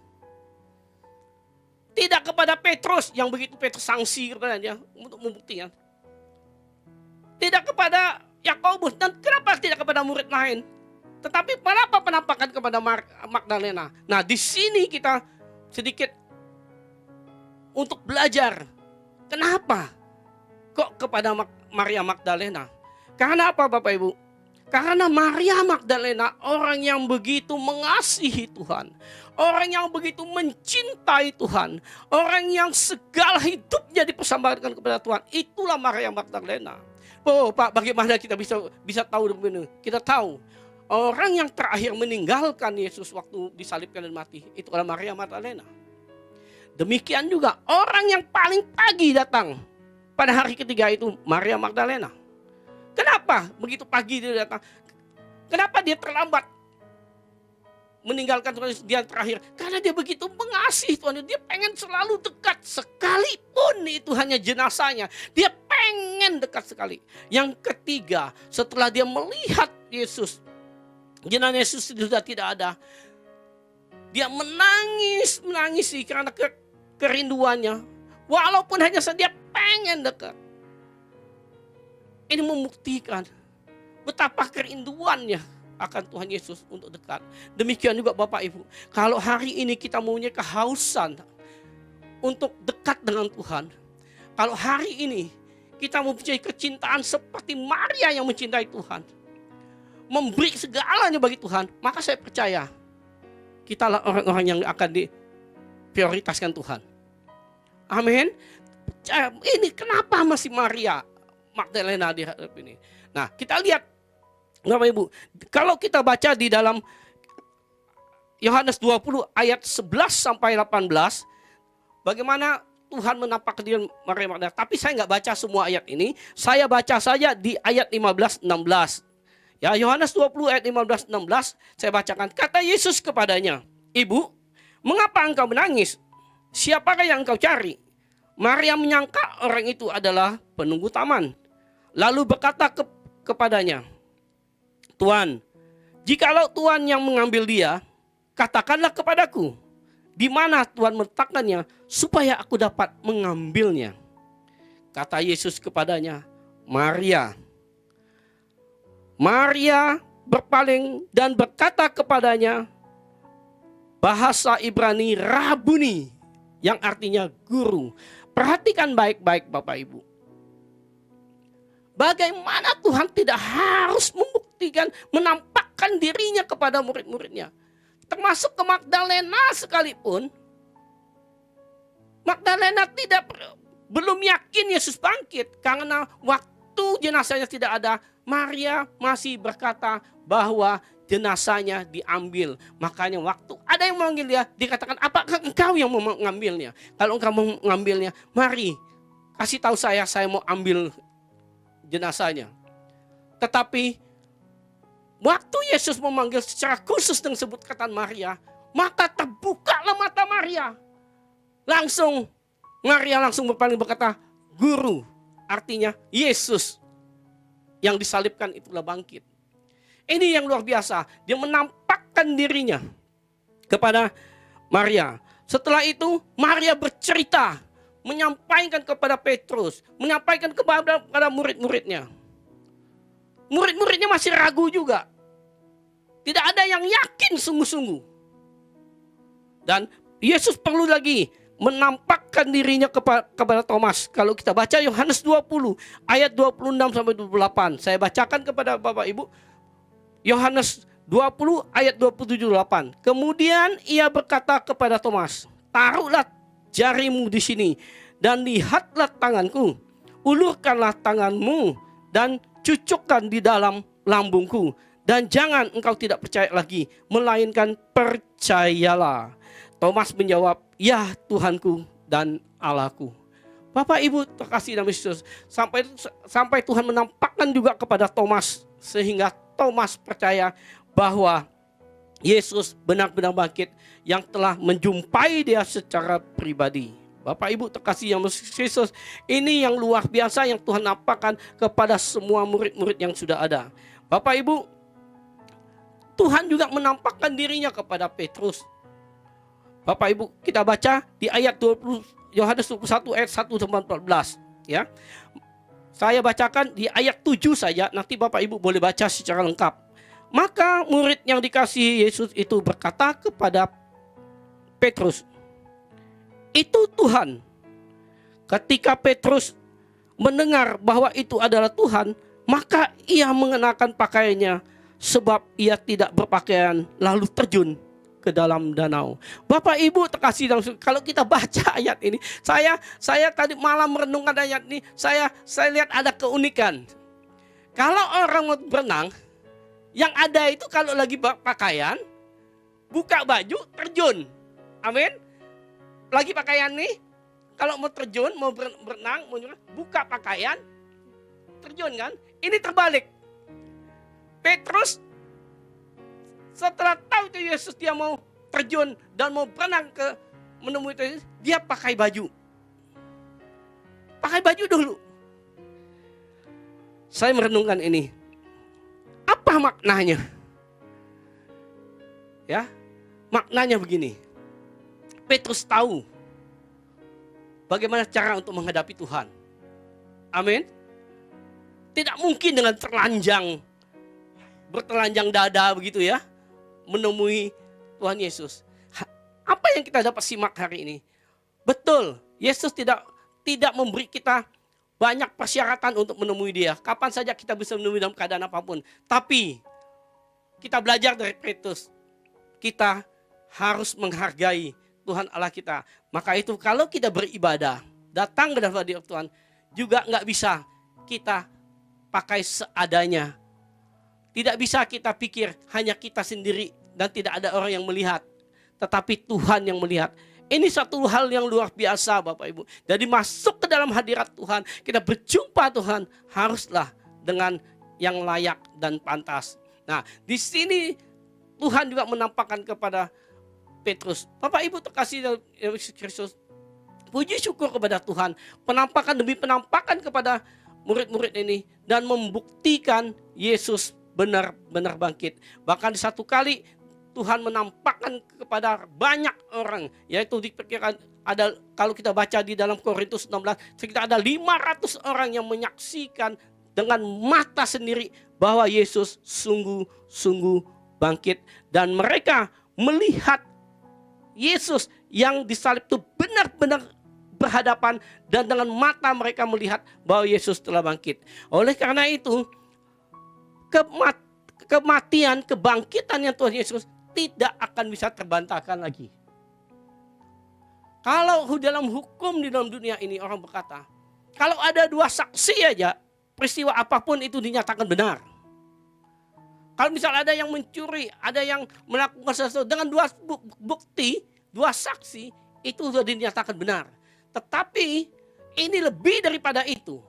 Tidak kepada Petrus, yang begitu Petrus sanksi kepadanya untuk membuktikan. Tidak kepada Yakobus, dan kenapa tidak kepada murid lain? Tetapi kenapa penampakan kepada Magdalena? Nah, di sini kita sedikit untuk belajar. Kenapa kok kepada Maria Magdalena? Karena apa Bapak Ibu? Karena Maria Magdalena orang yang begitu mengasihi Tuhan. Orang yang begitu mencintai Tuhan. Orang yang segala hidupnya dipersembahkan kepada Tuhan. Itulah Maria Magdalena. Oh Pak, bagaimana kita bisa tahu begini? Kita tahu orang yang terakhir meninggalkan Yesus waktu disalibkan dan mati, itu adalah Maria Magdalena. Demikian juga orang yang paling pagi datang pada hari ketiga itu Maria Magdalena. Kenapa begitu pagi dia datang? Kenapa dia terlambat meninggalkan Tuhan dia terakhir? Karena dia begitu mengasihi Tuhan. Dia pengen selalu dekat, sekalipun itu hanya jenazahnya. Dia pengen dekat sekali. Yang ketiga, setelah dia melihat Yesus, jenazah Yesus sudah tidak ada, dia menangis karena kerinduannya. Walaupun hanya saja dia pengen dekat. Ini membuktikan betapa kerinduannya akan Tuhan Yesus untuk dekat. Demikian juga Bapak Ibu. Kalau hari ini kita mempunyai kehausan untuk dekat dengan Tuhan. Kalau hari ini kita mempunyai kecintaan seperti Maria yang mencintai Tuhan. Memberi segalanya bagi Tuhan. Maka saya percaya kitalah orang-orang yang akan diprioritaskan Tuhan. Amin. Ini kenapa masih Maria Magdalena dihadap ini. Nah kita lihat Bapak Ibu, kalau kita baca di dalam Yohanes 20 ayat 11 sampai 18, bagaimana Tuhan menampakkan diri Maria Magdalena. Tapi saya nggak baca semua ayat ini, saya baca saja di ayat 15-16. Ya, Yohanes 20 ayat 15-16, saya bacakan. Kata Yesus kepadanya, Ibu, mengapa engkau menangis? Siapakah yang engkau cari? Maria menyangka orang itu adalah penunggu taman. Lalu berkata kepadanya, Tuan, jikalau Tuan yang mengambil dia, katakanlah kepadaku, di mana Tuan meletakkannya, supaya aku dapat mengambilnya. Kata Yesus kepadanya, Maria. Maria berpaling dan berkata kepadanya, bahasa Ibrani Rabuni, yang artinya guru. Perhatikan baik-baik Bapak Ibu. Bagaimana Tuhan tidak harus membuktikan, menampakkan dirinya kepada murid-muridnya. Termasuk ke Magdalena sekalipun. Magdalena belum yakin Yesus bangkit. Karena waktu jenazahnya tidak ada, Maria masih berkata bahwa jenazahnya diambil. Makanya waktu ada yang memanggil dia, dikatakan, apakah engkau yang mau mengambilnya? Kalau engkau mau mengambilnya, mari kasih tahu saya mau ambil jenazahnya. Tetapi waktu Yesus memanggil secara khusus dengan sebut kata Maria, maka terbukalah mata Maria. Maria langsung berpaling berkata, Guru, artinya Yesus yang disalibkan itulah bangkit. Ini yang luar biasa. Dia menampakkan dirinya kepada Maria. Setelah itu Maria bercerita, menyampaikan kepada Petrus, menyampaikan kepada murid-muridnya. Murid-muridnya masih ragu juga. Tidak ada yang yakin sungguh-sungguh. Dan Yesus perlu lagi menampakkan dirinya kepada Thomas. Kalau kita baca Yohanes 20 ayat 26 sampai 28. Saya bacakan kepada Bapak Ibu. Yohanes 20 ayat 27-28. Kemudian ia berkata kepada Thomas, taruhlah jarimu di sini dan lihatlah tanganku. Ulurkanlah tanganmu dan cucukkan di dalam lambungku. Dan jangan engkau tidak percaya lagi, melainkan percayalah. Thomas menjawab, ya Tuhanku dan Allahku. Bapak Ibu terkasih dalam Yesus, sampai Tuhan menampakkan juga kepada Thomas, sehingga Thomas percaya bahwa Yesus benar-benar bangkit yang telah menjumpai dia secara pribadi. Bapak Ibu terkasih yang Yesus, ini yang luar biasa yang Tuhan nampakkan kepada semua murid-murid yang sudah ada. Bapak Ibu, Tuhan juga menampakkan dirinya kepada Petrus. Bapak Ibu, kita baca di ayat 20 Yohanes 21 ayat 1 sampai 14 ya. Saya bacakan di ayat 7 saja, nanti Bapak Ibu boleh baca secara lengkap. Maka murid yang dikasihi Yesus itu berkata kepada Petrus, "Itu Tuhan." Ketika Petrus mendengar bahwa itu adalah Tuhan, Maka ia mengenakan pakaiannya sebab ia tidak berpakaian, lalu terjun ke dalam danau. Bapak Ibu terkasih dalam surga, kalau kita baca ayat ini, saya tadi malam merenungkan ayat ini, saya lihat ada keunikan. Kalau orang mau berenang, yang ada itu kalau lagi pakaian, buka baju, terjun. Amin. Lagi pakaian nih, kalau mau terjun, mau berenang, mau buka pakaian, terjun kan? Ini terbalik. Petrus setelah tahu itu Yesus dia mau terjun dan mau berenang ke menemui Yesus, dia pakai baju. Pakai baju dulu. Saya merenungkan ini. Apa maknanya? Ya, maknanya begini. Petrus tahu bagaimana cara untuk menghadapi Tuhan. Amin. Tidak mungkin dengan bertelanjang dada begitu ya, menemui Tuhan Yesus. Apa yang kita dapat simak hari ini? Betul, Yesus tidak memberi kita banyak persyaratan untuk menemui dia. Kapan saja kita bisa menemui dalam keadaan apapun. Tapi kita belajar dari Petrus, kita harus menghargai Tuhan Allah kita. Maka itu kalau kita beribadah, datang ke dalam hadirat Tuhan, juga nggak bisa kita pakai seadanya. Tidak bisa kita pikir hanya kita sendiri dan tidak ada orang yang melihat. Tetapi Tuhan yang melihat. Ini satu hal yang luar biasa Bapak Ibu. Jadi masuk ke dalam hadirat Tuhan, kita berjumpa Tuhan, haruslah dengan yang layak dan pantas. Nah, di sini Tuhan juga menampakkan kepada Petrus. Bapak Ibu terkasih dalam Yesus Kristus, puji syukur kepada Tuhan. Penampakan demi penampakan kepada murid-murid ini dan membuktikan Yesus benar-benar bangkit. Bahkan satu kali Tuhan menampakkan kepada banyak orang, yaitu diperkirakan ada, kalau kita baca di dalam Korintus 16, sekitar ada 500 orang yang menyaksikan dengan mata sendiri bahwa Yesus sungguh-sungguh bangkit. Dan mereka melihat Yesus yang disalib itu benar-benar berhadapan dan dengan mata mereka melihat bahwa Yesus telah bangkit. Oleh karena itu, kematian, kebangkitan yang Tuhan Yesus tidak akan bisa terbantahkan lagi. Kalau dalam hukum di dalam dunia ini orang berkata, kalau ada 2 saksi aja, peristiwa apapun itu dinyatakan benar. Kalau misalnya ada yang mencuri, ada yang melakukan sesuatu dengan 2 bukti, 2 saksi, itu sudah dinyatakan benar. Tetapi ini lebih daripada itu.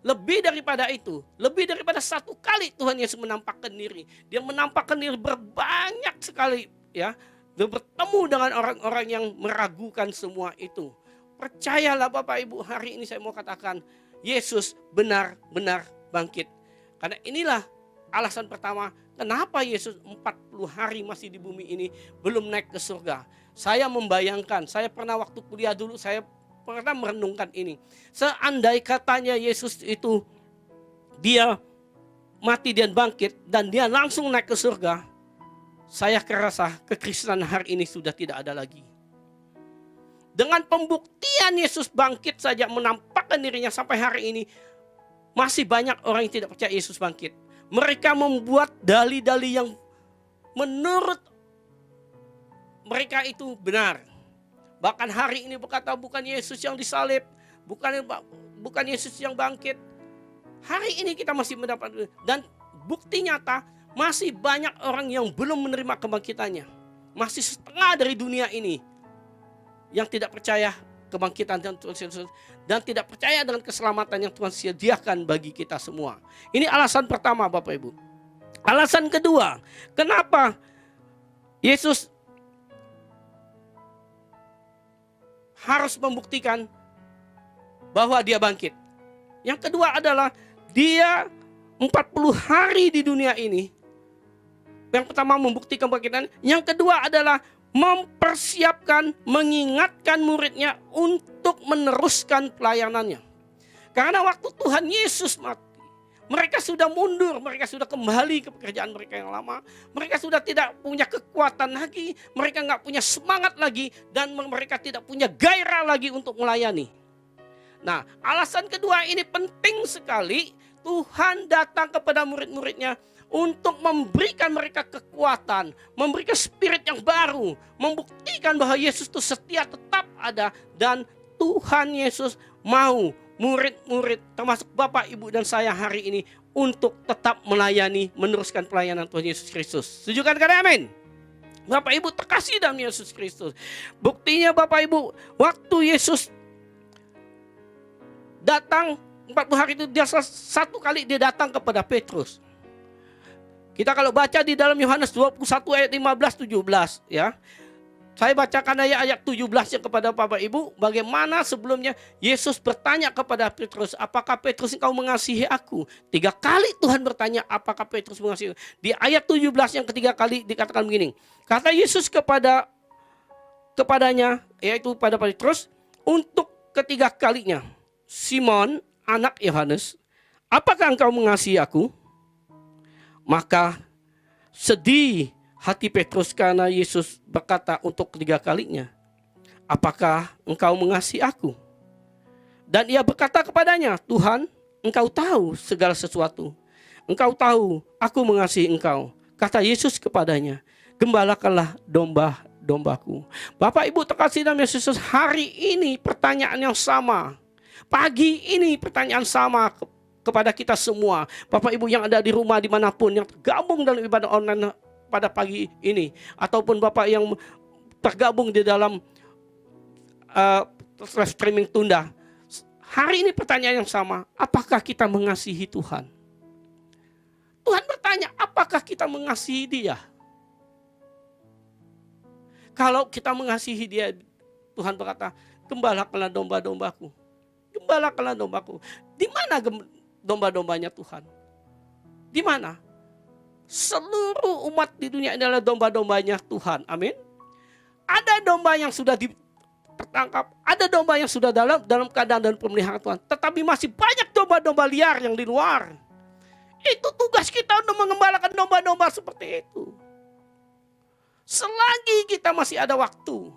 Lebih daripada itu, lebih daripada 1 kali Tuhan Yesus menampakkan diri. Dia menampakkan diri berbanyak sekali ya. Dia bertemu dengan orang-orang yang meragukan semua itu. Percayalah Bapak Ibu, hari ini saya mau katakan Yesus benar-benar bangkit. Karena inilah alasan pertama kenapa Yesus 40 hari masih di bumi ini belum naik ke surga. Saya membayangkan, saya pernah waktu kuliah dulu saya pernah merenungkan ini. Seandai katanya Yesus itu dia mati dan bangkit dan dia langsung naik ke surga, saya kerasa kekristenan hari ini sudah tidak ada lagi. Dengan pembuktian Yesus bangkit saja menampakkan dirinya sampai hari ini, masih banyak orang yang tidak percaya Yesus bangkit. Mereka membuat dalih-dalih yang menurut mereka itu benar. Bahkan hari ini berkata bukan Yesus yang disalib, bukan Yesus yang bangkit. Hari ini kita masih mendapat, dan bukti nyata masih banyak orang yang belum menerima kebangkitannya. Masih setengah dari dunia ini yang tidak percaya kebangkitan Tuhan Yesus dan tidak percaya dengan keselamatan yang Tuhan sediakan bagi kita semua. Ini alasan pertama Bapak Ibu. Alasan kedua, kenapa Yesus harus membuktikan bahwa dia bangkit. Yang kedua adalah dia 40 hari di dunia ini. Yang pertama membuktikan kebangkitan. Yang kedua adalah mempersiapkan, mengingatkan muridnya untuk meneruskan pelayanannya. Karena waktu Tuhan Yesus mati, mereka sudah mundur, mereka sudah kembali ke pekerjaan mereka yang lama. Mereka sudah tidak punya kekuatan lagi, mereka nggak punya semangat lagi, dan mereka tidak punya gairah lagi untuk melayani. Nah, alasan kedua ini penting sekali. Tuhan datang kepada murid-muridnya untuk memberikan mereka kekuatan, memberikan spirit yang baru, membuktikan bahwa Yesus itu setia tetap ada, dan Tuhan Yesus mau murid-murid termasuk Bapak, Ibu, dan saya hari ini untuk tetap melayani, meneruskan pelayanan Tuhan Yesus Kristus. Setuju kan? Amin. Bapak Ibu terkasih dalam Yesus Kristus. Buktinya Bapak Ibu, waktu Yesus datang 40 hari itu, dia satu kali dia datang kepada Petrus. Kita kalau baca di dalam Yohanes 21 ayat 15-17 ya. Saya bacakan ayat 17 yang kepada Bapak Ibu. Bagaimana sebelumnya Yesus bertanya kepada Petrus, apakah Petrus engkau mengasihi aku? 3 kali Tuhan bertanya, apakah Petrus mengasihi aku? Di ayat 17 yang ketiga kali dikatakan begini. Kata Yesus kepadanya, yaitu pada Petrus, untuk ketiga kalinya, Simon, anak Yohanes, apakah engkau mengasihi aku? Maka sedih hati Petrus karena Yesus berkata untuk ketiga kalinya, apakah engkau mengasihi aku? Dan ia berkata kepadanya, Tuhan, engkau tahu segala sesuatu. Engkau tahu aku mengasihi engkau. Kata Yesus kepadanya, gembalakanlah domba-dombaku. Bapak Ibu terkasih dalam Yesus, hari ini pertanyaan yang sama. Pagi ini pertanyaan sama kepada kita semua. Bapak Ibu yang ada di rumah dimanapun, yang tergabung dalam ibadah online pada pagi ini, ataupun Bapak yang tergabung di dalam live streaming tunda. Hari ini pertanyaan yang sama, apakah kita mengasihi Tuhan? Tuhan bertanya, apakah kita mengasihi Dia? Kalau kita mengasihi Dia, Tuhan berkata, gembalakanlah domba-dombaku. Gembalakanlah dombaku. Di mana domba-dombanya Tuhan? Di mana? Seluruh umat di dunia ini adalah domba-dombanya Tuhan. Amin. Ada domba yang sudah tertangkap, ada domba yang sudah dalam keadaan dan pemeliharaan Tuhan. Tetapi masih banyak domba-domba liar yang di luar. Itu tugas kita untuk mengembalakan domba-domba seperti itu. Selagi kita masih ada waktu.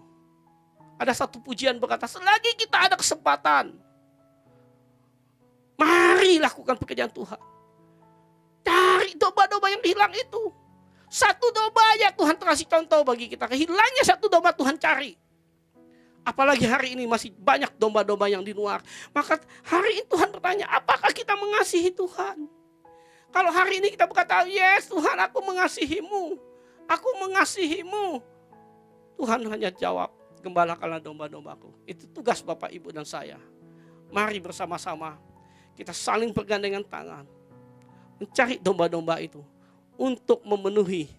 Ada satu pujian berkata, selagi kita ada kesempatan, mari lakukan pekerjaan Tuhan. Cari domba-domba yang hilang itu. Satu domba aja Tuhan kasih contoh bagi kita. Hilangnya satu domba Tuhan cari. Apalagi hari ini masih banyak domba-domba yang di luar. Maka hari ini Tuhan bertanya, apakah kita mengasihi Tuhan? Kalau hari ini kita berkata, yes Tuhan, aku mengasihimu. Aku mengasihimu. Tuhan hanya jawab, gembalakanlah domba-dombaku. Itu tugas Bapak, Ibu, dan saya. Mari bersama-sama kita saling bergandengan tangan. Mencari domba-domba itu untuk memenuhi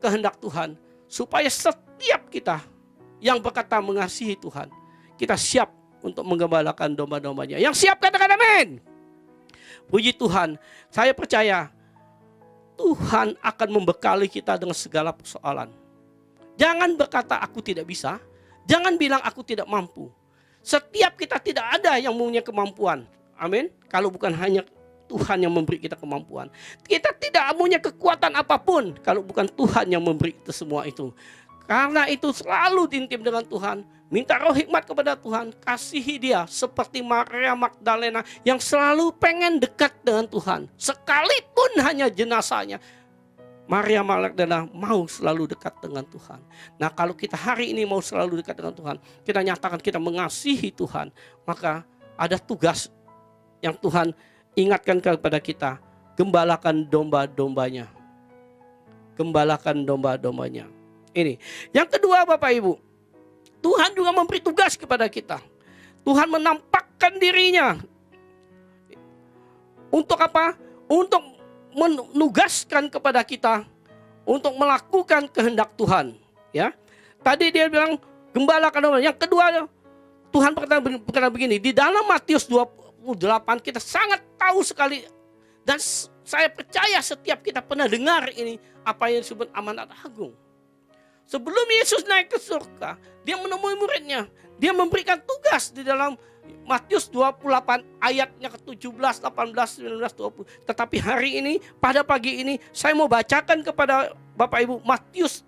kehendak Tuhan. Supaya setiap kita yang berkata mengasihi Tuhan, kita siap untuk menggembalakan domba-dombanya. Yang siap katakan amin. Puji Tuhan, saya percaya Tuhan akan membekali kita dengan segala persoalan. Jangan berkata aku tidak bisa, jangan bilang aku tidak mampu. Setiap kita tidak ada yang punya kemampuan. Amin. Kalau bukan hanya Tuhan yang memberi kita kemampuan. Kita tidak punya kekuatan apapun kalau bukan Tuhan yang memberi itu semua itu. Karena itu selalu diintim dengan Tuhan. Minta roh hikmat kepada Tuhan. Kasihi Dia seperti Maria Magdalena yang selalu pengen dekat dengan Tuhan. Sekalipun hanya jenazahnya. Maria Magdalena mau selalu dekat dengan Tuhan. Nah, kalau kita hari ini mau selalu dekat dengan Tuhan, kita nyatakan kita mengasihi Tuhan, maka ada tugas yang Tuhan ingatkan kepada kita, gembalakan domba-dombanya. Gembalakan domba-dombanya. Ini. Yang kedua Bapak Ibu, Tuhan juga memberi tugas kepada kita. Tuhan menampakkan dirinya. Untuk apa? Untuk menugaskan kepada kita untuk melakukan kehendak Tuhan. Ya, tadi dia bilang gembalakan domba. Yang kedua, Tuhan berkata begini, di dalam Matius 28 kita sangat tahu sekali, dan saya percaya setiap kita pernah dengar ini, apa yang disebut amanat agung. Sebelum Yesus naik ke surga, dia menemui muridnya, dia memberikan tugas di dalam Matius 28 ayatnya ke-17, 18, 19, 20. Tetapi hari ini, pada pagi ini, saya mau bacakan kepada Bapak Ibu Matius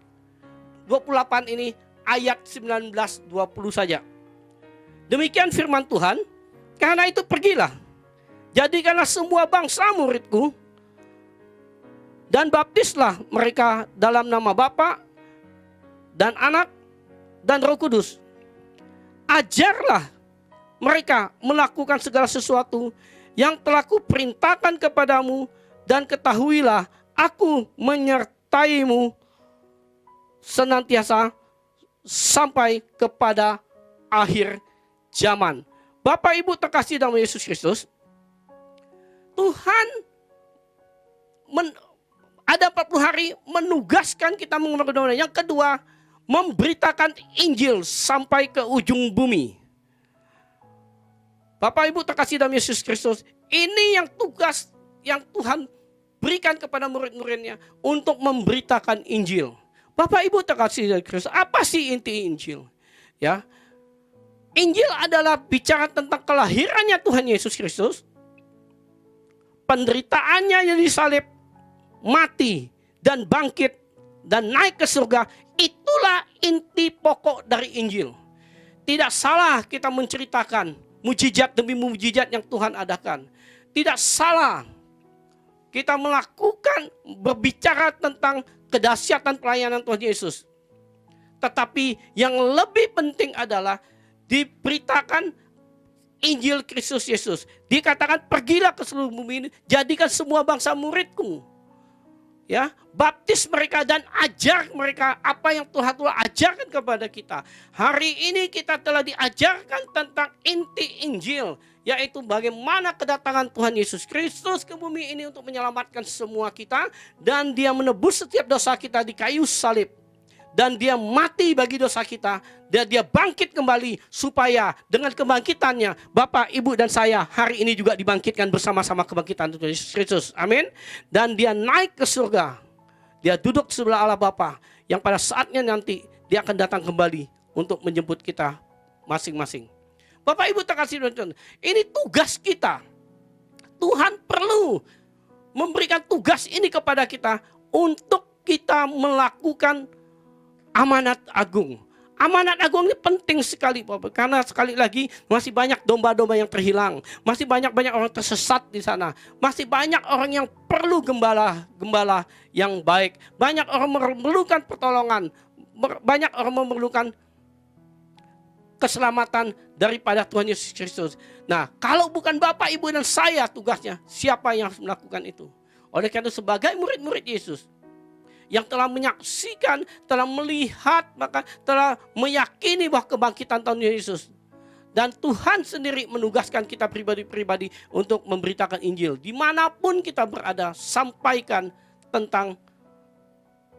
28 ini ayat 19, 20 saja. Demikian firman Tuhan, karena itu pergilah, Jadikanlah semua bangsa muridku, dan baptislah mereka dalam nama Bapa dan Anak dan Roh Kudus. Ajarlah mereka melakukan segala sesuatu yang telah kuperintahkan kepadamu, dan ketahuilah aku menyertaimu senantiasa sampai kepada akhir zaman. Bapak Ibu terkasih dalam Yesus Kristus, Tuhan ada 40 hari menugaskan kita mengenal. Yang kedua, memberitakan Injil sampai ke ujung bumi. Bapak Ibu terkasih dalam Yesus Kristus, ini yang tugas yang Tuhan berikan kepada murid-muridnya untuk memberitakan Injil. Bapak Ibu terkasih dalam Kristus, apa sih inti Injil? Ya, Injil adalah bicara tentang kelahirannya Tuhan Yesus Kristus, penderitaannya yang disalib, mati dan bangkit dan naik ke surga. Itulah inti pokok dari Injil. Tidak salah kita menceritakan mujizat demi mujizat yang Tuhan adakan. Tidak salah kita melakukan, berbicara tentang kedahsyatan pelayanan Tuhan Yesus. Tetapi yang lebih penting adalah diberitakan Injil Kristus Yesus. Dikatakan pergilah ke seluruh bumi ini, jadikan semua bangsa muridku. Ya, baptis mereka dan ajar mereka apa yang Tuhan telah ajarkan kepada kita. Hari ini kita telah diajarkan tentang inti Injil, yaitu bagaimana kedatangan Tuhan Yesus Kristus ke bumi ini untuk menyelamatkan semua kita, dan Dia menebus setiap dosa kita di kayu salib. Dan Dia mati bagi dosa kita, dan Dia bangkit kembali supaya dengan kebangkitannya Bapak, Ibu, dan saya hari ini juga dibangkitkan bersama-sama kebangkitan Tuhan Yesus Kristus. Amin. Dan Dia naik ke surga. Dia duduk sebelah Allah Bapa, yang pada saatnya nanti Dia akan datang kembali untuk menjemput kita masing-masing. Bapak Ibu terkasih Tuhan, ini tugas kita. Tuhan perlu memberikan tugas ini kepada kita untuk kita melakukan amanat agung. Amanat agung ini penting sekali, Bapak, karena sekali lagi masih banyak domba-domba yang terhilang, masih banyak orang tersesat di sana, masih banyak orang yang perlu gembala yang baik, banyak orang memerlukan pertolongan, banyak orang memerlukan keselamatan daripada Tuhan Yesus Kristus. Nah, kalau bukan Bapak, Ibu, dan saya tugasnya, siapa yang harus melakukan itu? Oleh karena itu sebagai murid-murid Yesus yang telah menyaksikan, telah melihat, maka telah meyakini bahwa kebangkitan Tuhan Yesus. Dan Tuhan sendiri menugaskan kita pribadi-pribadi untuk memberitakan Injil. Dimanapun kita berada, sampaikan tentang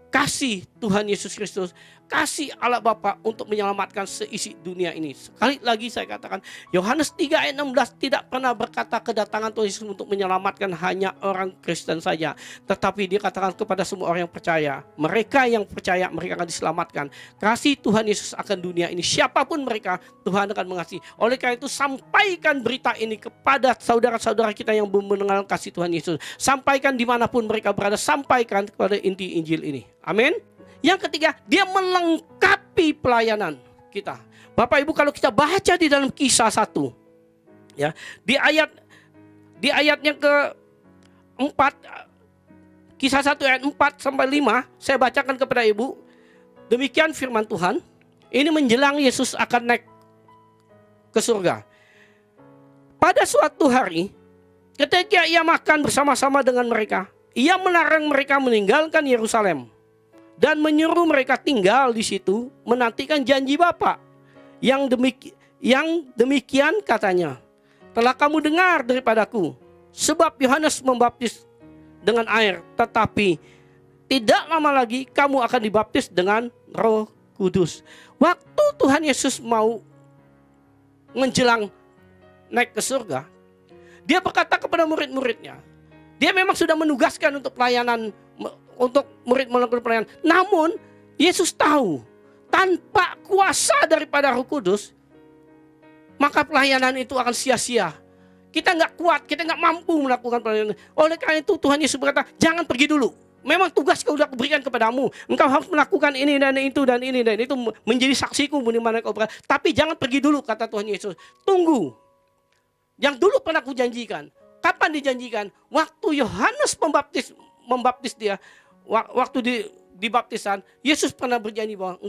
kasih Tuhan Yesus Kristus, kasih Allah Bapa untuk menyelamatkan seisi dunia ini. Sekali lagi saya katakan, Yohanes 3 ayat 16 tidak pernah berkata kedatangan Tuhan Yesus untuk menyelamatkan hanya orang Kristen saja. Tetapi dia katakan kepada semua orang yang percaya. Mereka yang percaya, mereka akan diselamatkan. Kasih Tuhan Yesus akan dunia ini. Siapapun mereka, Tuhan akan mengasihi. Oleh karena itu, sampaikan berita ini kepada saudara-saudara kita yang belum mengenal kasih Tuhan Yesus. Sampaikan dimanapun mereka berada, sampaikan kepada inti Injil ini. Amin. Yang ketiga, dia melengkapi pelayanan kita. Bapak Ibu, kalau kita baca di dalam Kisah 1, ya, di ayat yang ke-4, Kisah 1 ayat 4 sampai 5, saya bacakan kepada Ibu. Demikian firman Tuhan. Ini menjelang Yesus akan naik ke surga. Pada suatu hari, ketika ia makan bersama-sama dengan mereka, ia melarang mereka meninggalkan Yerusalem dan menyuruh mereka tinggal di situ menantikan janji Bapa. Yang demikian katanya, telah kamu dengar daripadaku, sebab Yohanes membaptis dengan air, tetapi tidak lama lagi kamu akan dibaptis dengan Roh Kudus. Waktu Tuhan Yesus mau menjelang naik ke surga, Dia berkata kepada murid-muridnya, Dia memang sudah menugaskan untuk pelayanan, untuk murid melakukan pelayanan. Namun Yesus tahu tanpa kuasa daripada Roh Kudus, maka pelayanan itu akan sia-sia. Kita nggak kuat, kita nggak mampu melakukan pelayanan. Oleh karena itu Tuhan Yesus berkata, jangan pergi dulu. Memang tugas kau sudah kuberikan kepadamu. Engkau harus melakukan ini dan itu dan ini dan itu, menjadi saksiku di mana kau berada. Tapi jangan pergi dulu, kata Tuhan Yesus. Tunggu. Yang dulu pernah kujanjikan. Kapan dijanjikan? Waktu Yohanes membaptis dia, waktu dibaptisan, Yesus pernah berjanji bahwa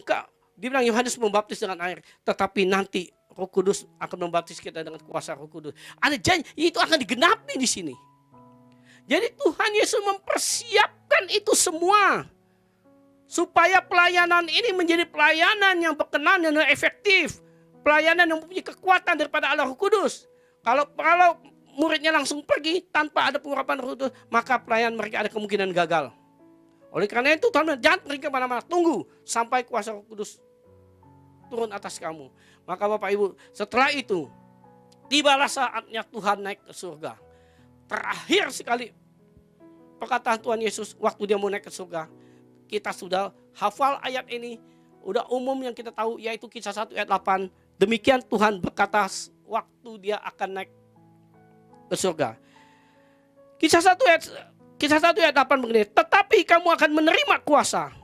dia bilang Yohanes membaptis dengan air, tetapi nanti Roh Kudus akan membaptis kita dengan kuasa Roh Kudus. Ada janji, itu akan digenapi di sini. Jadi Tuhan Yesus mempersiapkan itu semua supaya pelayanan ini menjadi pelayanan yang berkenan dan efektif, pelayanan yang mempunyai kekuatan daripada Allah Roh Kudus. Kalau muridnya langsung pergi tanpa ada pengurapan Roh Kudus, maka pelayanan mereka ada kemungkinan gagal. Oleh karena itu Tuhan bilang, jangan pergi kemana-mana, tunggu sampai kuasa Roh Kudus turun atas kamu. Maka Bapak Ibu, setelah itu tibalah saatnya Tuhan naik ke surga. Terakhir sekali perkataan Tuhan Yesus waktu dia mau naik ke surga. Kita sudah hafal ayat ini, udah umum yang kita tahu, yaitu Kisah 1 ayat 8. Demikian Tuhan berkata waktu dia akan naik ke surga. Kisah 1 ayat 8 begini, tetapi kamu akan menerima kuasa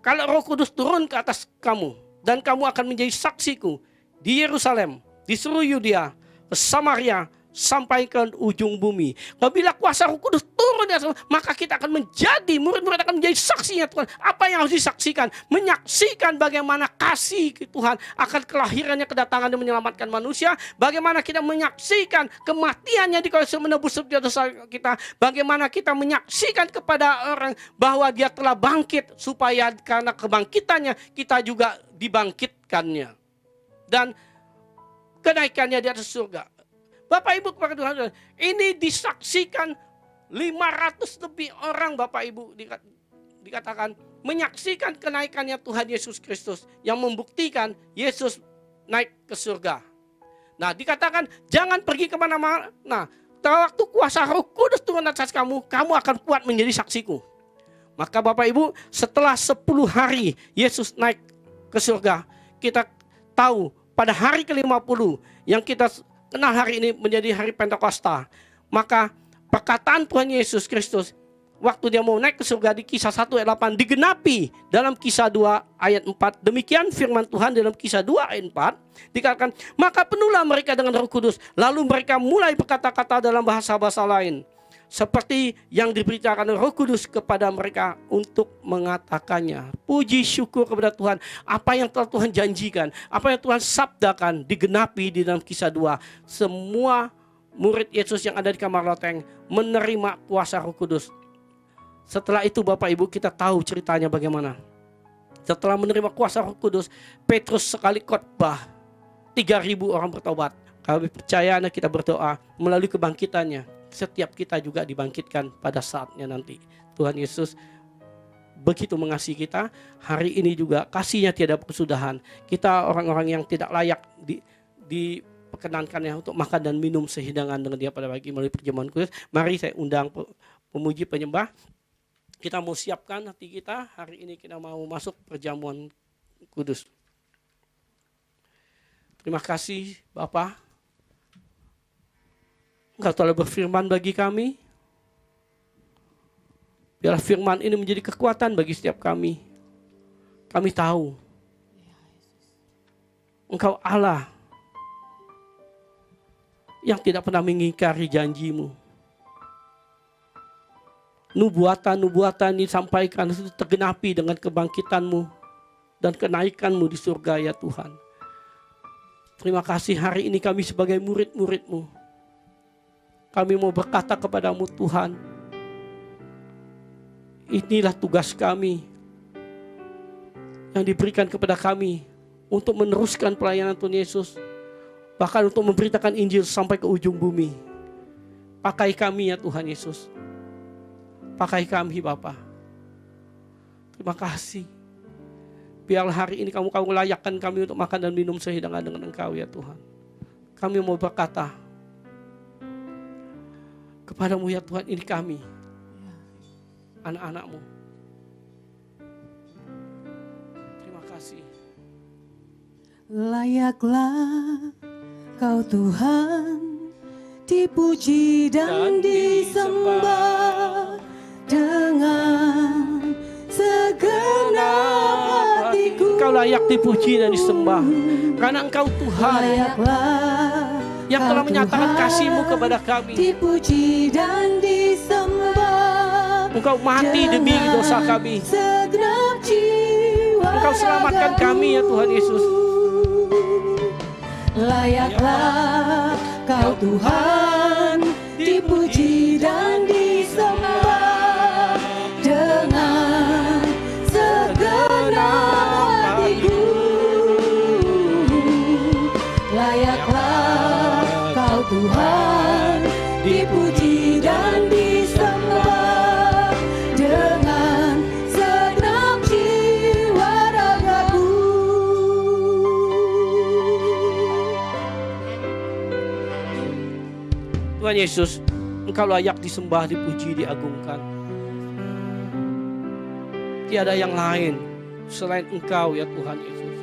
kalau Roh Kudus turun ke atas kamu, dan kamu akan menjadi saksiku di Yerusalem, di seluruh Yudea, Samaria, sampai ke ujung bumi. Apabila kuasa Roh Kudus turun di atas, maka kita akan menjadi murid-murid, akan menjadi saksinya Tuhan. Apa yang harus disaksikan? Menyaksikan bagaimana kasih Tuhan akan kelahirannya, kedatangan dan menyelamatkan manusia. Bagaimana kita menyaksikan kematiannya di kayu salib menebus setiap dosa kita. Bagaimana kita menyaksikan kepada orang bahwa dia telah bangkit, supaya karena kebangkitannya kita juga dibangkitkannya. Dan kenaikannya di atas surga. Bapak Ibu kepada Tuhan, ini disaksikan 500 lebih orang Bapak Ibu dikatakan menyaksikan kenaikannya Tuhan Yesus Kristus yang membuktikan Yesus naik ke surga. Nah dikatakan jangan pergi kemana-mana. Nah waktu kuasa Roh Kudus turun atas kamu, kamu akan kuat menjadi saksiku. Maka Bapak Ibu setelah 10 hari Yesus naik ke surga, kita tahu pada hari ke-50 yang kita kenal hari ini menjadi hari Pentakosta. Maka perkataan Tuhan Yesus Kristus waktu dia mau naik ke surga di Kisah 1 ayat 8 digenapi dalam Kisah 2 ayat 4. Demikian firman Tuhan dalam Kisah 2 ayat 4 dikatakan, maka penuhlah mereka dengan Roh Kudus, lalu mereka mulai berkata-kata dalam bahasa-bahasa lain seperti yang diberitakan Roh Kudus kepada mereka untuk mengatakannya. Puji syukur kepada Tuhan, apa yang telah Tuhan janjikan, apa yang Tuhan sabdakan digenapi di dalam Kisah 2. Semua murid Yesus yang ada di kamar loteng menerima kuasa Roh Kudus. Setelah itu Bapak Ibu kita tahu ceritanya bagaimana. Setelah menerima kuasa Roh Kudus, Petrus sekali khotbah, 3.000 orang bertobat. Kami percaya kita berdoa melalui kebangkitannya. Setiap kita juga dibangkitkan pada saatnya nanti. Tuhan Yesus begitu mengasihi kita. Hari ini juga kasihnya tiada kesudahan. Kita orang-orang yang tidak layak diperkenankannya untuk makan dan minum sehidangan dengan dia pada pagi melalui perjamuan kudus. Mari saya undang pemuji penyembah. Kita mau siapkan hati kita. Hari ini kita mau masuk perjamuan kudus. Terima kasih Bapak. Engkau telah berfirman bagi kami. Biarlah firman ini menjadi kekuatan bagi setiap kami. Kami tahu Engkau Allah yang tidak pernah mengingkari janjimu. Nubuatan-nubuatan disampaikan itu tergenapi dengan kebangkitanmu dan kenaikanmu di surga ya Tuhan. Terima kasih hari ini kami sebagai murid-murid-Mu. Kami mau berkata kepadamu Tuhan, inilah tugas kami yang diberikan kepada kami untuk meneruskan pelayanan Tuhan Yesus, bahkan untuk memberitakan Injil sampai ke ujung bumi. Pakai kami ya Tuhan Yesus, pakai kami Bapa. Terima kasih. Biarlah hari ini kamu layakkan kami untuk makan dan minum sehidangan dengan Engkau ya Tuhan. Kami mau berkata kepadamu ya Tuhan, ini kami, anak-anak-Mu. Terima kasih. Layaklah Kau Tuhan, dipuji dan disembah dengan segenap hatiku. Engkau layak dipuji dan disembah karena Engkau Tuhan. Layaklah yang telah menyatakan kasih-Mu kepada kami. Dipuji dan disembah. Engkau mati demi dosa kami. Segenap jiwa Engkau selamatkan kami ya Tuhan Yesus. Layaklah Kau Tuhan, dipuji dan disembah dengan segenap hatiku. Layaklah Kau Tuhan, dipuji dan disembah dengan segenap jiwa ragaku. Tuhan Yesus, Engkau layak disembah, dipuji, diagungkan. Tiada yang lain selain Engkau ya Tuhan Yesus.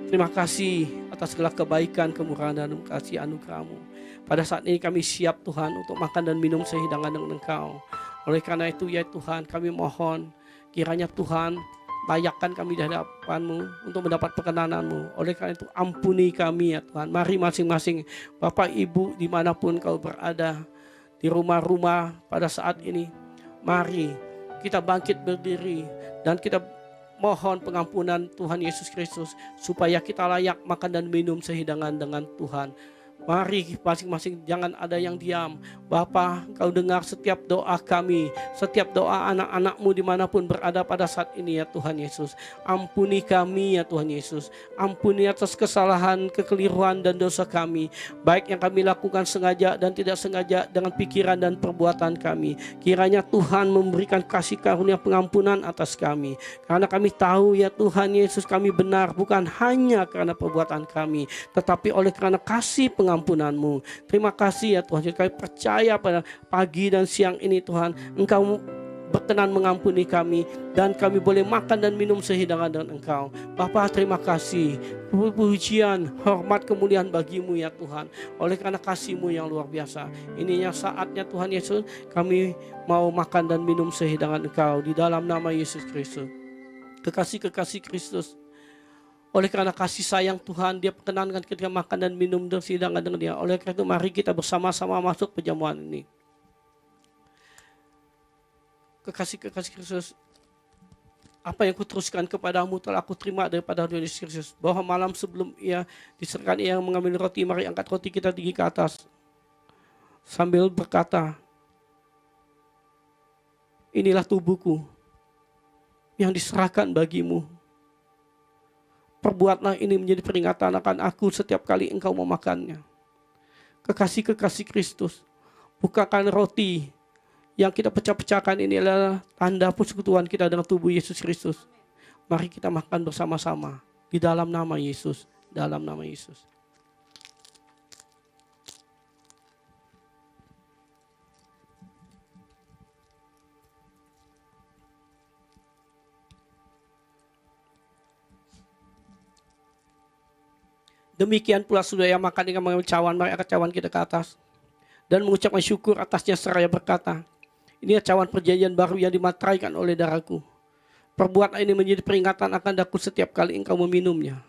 Terima kasih atas segala kebaikan, kemurahan dan kasih anugerah-Mu. Pada saat ini kami siap Tuhan untuk makan dan minum sehidangan dengan Engkau. Oleh karena itu ya Tuhan, kami mohon kiranya Tuhan layakkan kami di hadapan-Mu untuk mendapat perkenanan-Mu. Oleh karena itu ampuni kami ya Tuhan. Mari masing-masing Bapak Ibu dimanapun kau berada, di rumah-rumah pada saat ini, mari kita bangkit berdiri dan kita mohon pengampunan Tuhan Yesus Kristus supaya kita layak makan dan minum sehidangan dengan Tuhan. Mari masing-masing jangan ada yang diam. Bapa, Kau dengar setiap doa kami, setiap doa anak-anak-Mu dimanapun berada pada saat ini ya Tuhan Yesus. Ampuni kami ya Tuhan Yesus. Ampuni atas kesalahan, kekeliruan dan dosa kami, baik yang kami lakukan sengaja dan tidak sengaja dengan pikiran dan perbuatan kami. Kiranya Tuhan memberikan kasih karunia pengampunan atas kami. Karena kami tahu ya Tuhan Yesus, kami benar bukan hanya karena perbuatan kami, tetapi oleh karena kasih pengampunan-Mu. Terima kasih ya Tuhan. Kami percaya pada pagi dan siang ini Tuhan, Engkau berkenan mengampuni kami dan kami boleh makan dan minum sehidangan dengan Engkau. Bapa, terima kasih. Pujian, hormat, kemuliaan bagi-Mu ya Tuhan. Oleh karena kasih-Mu yang luar biasa. Ininya saatnya Tuhan Yesus, kami mau makan dan minum sehidangan Engkau di dalam nama Yesus Kristus. Kekasih-kekasih Kristus, oleh karena kasih sayang Tuhan, Dia perkenankan ketika makan dan minum dan sehidangan dengan Dia. Oleh karena itu mari kita bersama-sama masuk perjamuan ini. Kekasih-kekasih Kristus, apa yang kuteruskan kepadamu telah aku terima daripada Tuhan Yesus Kristus. Bahwa malam sebelum Ia diserahkan, Ia mengambil roti, mari angkat roti kita tinggi ke atas. Sambil berkata, inilah tubuhku yang diserahkan bagimu. Perbuatlah ini menjadi peringatan akan aku setiap kali engkau memakannya. Kekasih-kekasih Kristus, bukakan roti yang kita pecah-pecahkan ini adalah tanda persekutuan kita dengan tubuh Yesus Kristus. Mari kita makan bersama-sama di dalam nama Yesus, dalam nama Yesus. Demikian pula sudah yang makan dengan mengambil cawan, mari angkat cawan kita ke atas dan mengucapkan syukur atasnya seraya berkata, ini cawan perjanjian baru yang dimateraikan oleh darahku. Perbuatan ini menjadi peringatan akan daku setiap kali engkau meminumnya.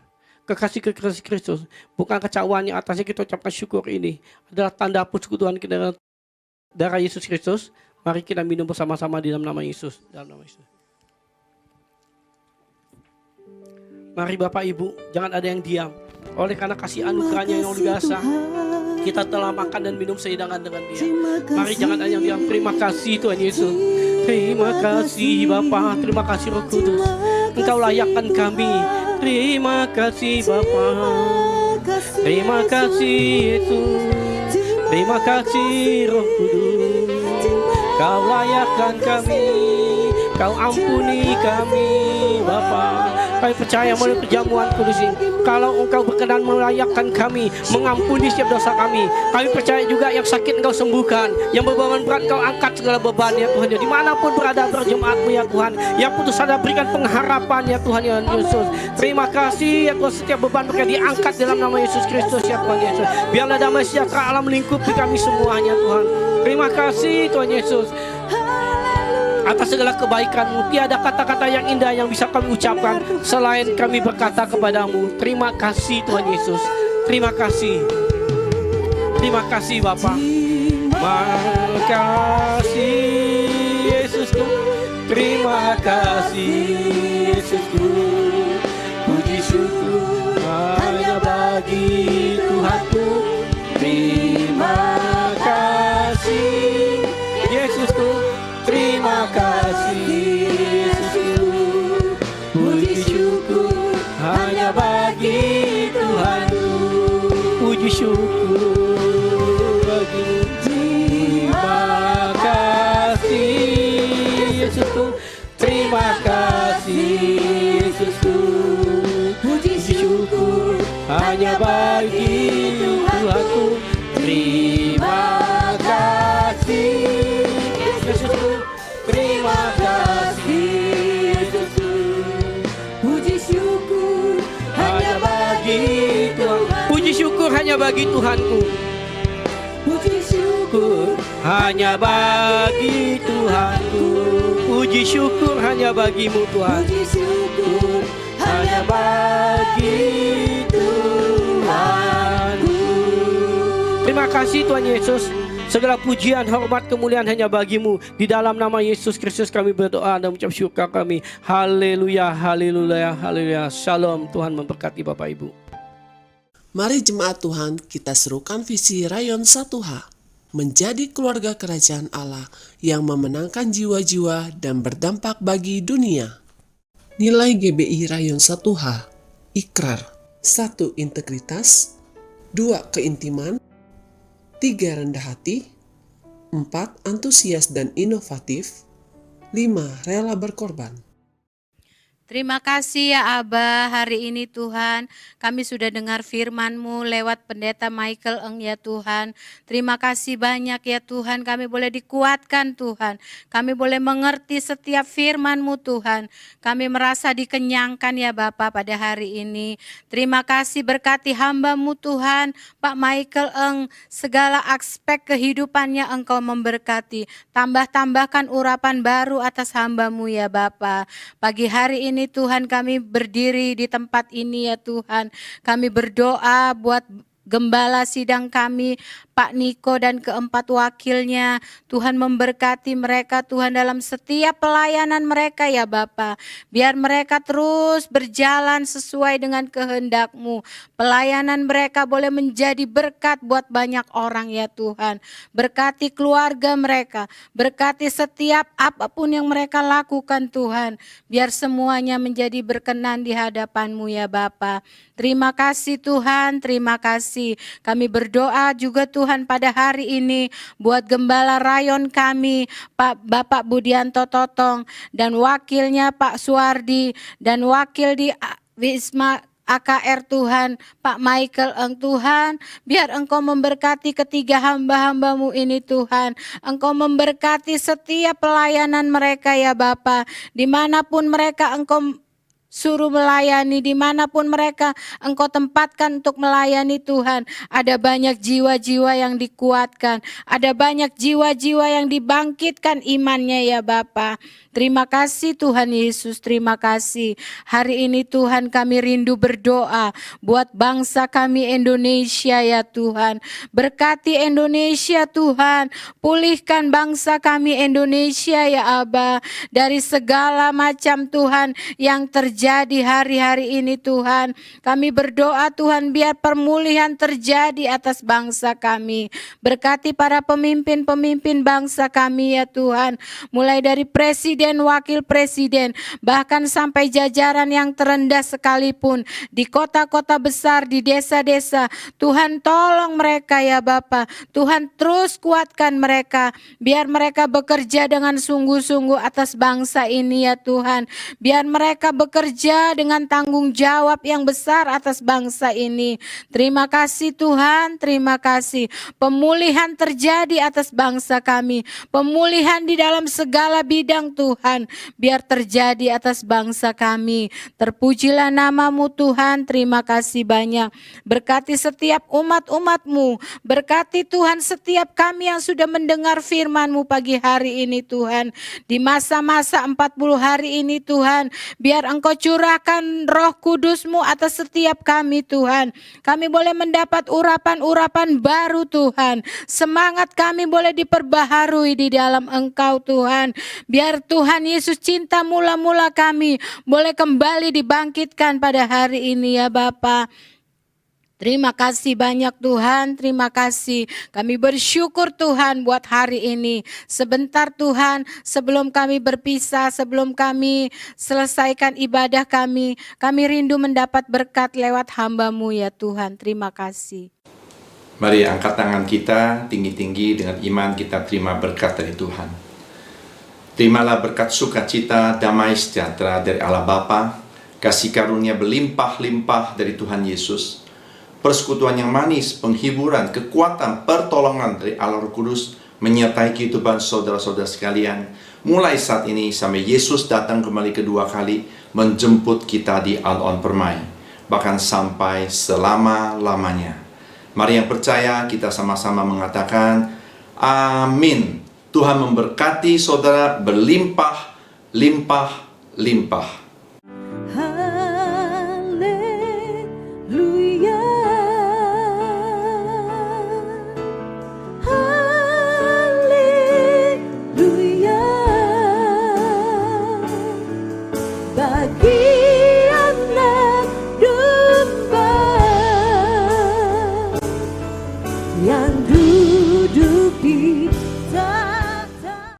Kekasih-kekasih Kristus, bukan cawan yang atasnya kita ucapkan syukur ini adalah tanda persekutuan kita dengan darah Yesus Kristus. Mari kita minum bersama-sama di dalam nama Yesus, dalam nama Yesus. Mari Bapak Ibu, jangan ada yang diam. Oleh karena kasih anugerahnya yang luar biasa, kita telah makan dan minum sehidangan dengan Dia. Mari jangan ada yang diam. Terima kasih Tuhan Yesus. Terima kasih Bapa, terima kasih Roh Kudus. Engkau layakkan kami. Terima kasih Bapa. Terima kasih Yesus. Terima kasih Roh Kudus. Kau layakkan kami. Kau ampuni kami Bapa. Kami percaya melalui perjamuan kudus ini, kalau Engkau berkenan melayakkan kami, mengampuni setiap dosa kami. Kami percaya juga yang sakit Engkau sembuhkan, yang beban berat Engkau angkat segala beban ya Tuhan. Dimanapun berada berjemaatmu ya Tuhan, yang putus asa berikan pengharapan ya Tuhan ya Yesus. Terima kasih ya Tuhan, setiap beban mereka diangkat dalam nama Yesus Kristus ya Tuhan Yesus. Biarlah damai sejahtera Allah melingkupi kami semuanya Tuhan. Terima kasih Tuhan Yesus atas segala kebaikan-Mu. Tiada kata-kata yang indah yang bisa kami ucapkan selain kami berkata kepadamu, terima kasih Tuhan Yesus. Terima kasih. Terima kasih Bapa. Terima kasih Yesusku. Terima kasih Yesusku. Puji syukur hanya bagi Tuhanku. Terima kasih Yesusku. Terima kasih Yesusku. Puji syukur hanya bagi Tuhanku. Puji syukur bagi. Terima kasih Yesusku. Terima kasih Yesusku. Puji syukur hanya bagi Tuhanku. Terima kasih Yesusku. Terima kasih Yesusku. Puji syukur hanya bagi Tuhan. Puji syukur hanya bagi Tuhanku. Puji syukur hanya bagi Tuhanku. Puji syukur hanya bagimu Tuhan. Puji syukur hanya bagi Tuhanku. Terima kasih Tuhan Yesus. Segala pujian, hormat, kemuliaan hanya bagimu. Di dalam nama Yesus Kristus kami berdoa dan mengucap syukur kami. Haleluya, haleluya, haleluya. Shalom, Tuhan memberkati Bapak Ibu. Mari jemaat Tuhan, kita serukan visi Rayon 1H, menjadi keluarga kerajaan Allah yang memenangkan jiwa-jiwa dan berdampak bagi dunia. Nilai GBI Rayon 1H, ikrar. 1. Integritas. 2. Keintiman. 3. Rendah hati. 4. Antusias dan inovatif. 5. Rela berkorban. Terima kasih ya Aba, hari ini Tuhan kami sudah dengar firman-Mu lewat pendeta Michael Eng ya Tuhan. Terima kasih banyak ya Tuhan, kami boleh dikuatkan Tuhan. Kami boleh mengerti setiap firman-Mu Tuhan. Kami merasa dikenyangkan ya Bapa pada hari ini. Terima kasih berkati hamba-Mu Tuhan, Pak Michael Eng. Segala aspek kehidupannya Engkau memberkati. Tambah-tambahkan urapan baru atas hamba-Mu ya Bapa. Pagi hari ini Tuhan kami berdiri di tempat ini ya Tuhan. Kami berdoa buat gembala sidang kami, Pak Niko dan keempat wakilnya. Tuhan memberkati mereka Tuhan dalam setiap pelayanan mereka ya Bapa. Biar mereka terus berjalan sesuai dengan kehendak-Mu. Pelayanan mereka boleh menjadi berkat buat banyak orang ya Tuhan. Berkati keluarga mereka, berkati setiap apapun yang mereka lakukan Tuhan. Biar semuanya menjadi berkenan di hadapan-Mu ya Bapa. Terima kasih Tuhan, terima kasih. Kami berdoa juga Tuhan pada hari ini buat gembala rayon kami, Pak Bapak Budianto Totong dan wakilnya Pak Suwardi dan wakil di Wisma AKR Tuhan, Pak Michael Eng Tuhan, biar Engkau memberkati ketiga hamba-hamba-Mu ini Tuhan. Engkau memberkati setiap pelayanan mereka ya Bapa, dimanapun mereka Engkau suruh melayani, dimanapun mereka Engkau tempatkan untuk melayani Tuhan. Ada banyak jiwa-jiwa yang dikuatkan, ada banyak jiwa-jiwa yang dibangkitkan imannya ya Bapa. Terima kasih Tuhan Yesus, terima kasih. Hari ini Tuhan kami rindu berdoa buat bangsa kami Indonesia ya Tuhan. Berkati Indonesia Tuhan, pulihkan bangsa kami Indonesia ya Aba. Dari segala macam Tuhan yang terjadi hari-hari ini Tuhan. Kami berdoa Tuhan biar pemulihan terjadi atas bangsa kami. Berkati para pemimpin-pemimpin bangsa kami ya Tuhan. Mulai dari presiden, wakil presiden, bahkan sampai jajaran yang terendah sekalipun, di kota-kota besar, di desa-desa. Tuhan tolong mereka ya Bapa. Tuhan terus kuatkan mereka, biar mereka bekerja dengan sungguh-sungguh atas bangsa ini ya Tuhan. Biar mereka bekerja dengan tanggung jawab yang besar atas bangsa ini. Terima kasih Tuhan, terima kasih. Pemulihan terjadi atas bangsa kami. Pemulihan di dalam segala bidang Tuhan, biar terjadi atas bangsa kami. Terpujilah nama-Mu Tuhan, terima kasih banyak. Berkati setiap umat-umat-Mu, berkati Tuhan setiap kami yang sudah mendengar firman-Mu pagi hari ini Tuhan. Di masa-masa 40 hari ini Tuhan, biar Engkau curahkan Roh Kudus-Mu atas setiap kami Tuhan. Kami boleh mendapat urapan-urapan baru Tuhan. Semangat kami boleh diperbaharui di dalam Engkau Tuhan. Biar Tuhan Yesus cinta mula-mula kami boleh kembali dibangkitkan pada hari ini ya Bapa. Terima kasih banyak Tuhan, terima kasih. Kami bersyukur Tuhan buat hari ini. Sebentar Tuhan, sebelum kami berpisah, sebelum kami selesaikan ibadah kami rindu mendapat berkat lewat hamba-Mu ya Tuhan. Terima kasih. Mari angkat tangan kita tinggi-tinggi dengan iman kita terima berkat dari Tuhan. Terimalah berkat sukacita, damai sejahtera dari Allah Bapa, kasih karunia berlimpah-limpah dari Tuhan Yesus, persekutuan yang manis, penghiburan, kekuatan, pertolongan dari Allah Roh Kudus menyertai kehidupan saudara-saudara sekalian, mulai saat ini sampai Yesus datang kembali kedua kali menjemput kita di Al-On Permai, bahkan sampai selama-lamanya. Mari yang percaya kita sama-sama mengatakan amin. Tuhan memberkati saudara berlimpah, limpah, limpah. Haleluya. Haleluya. Bagi anak domba yang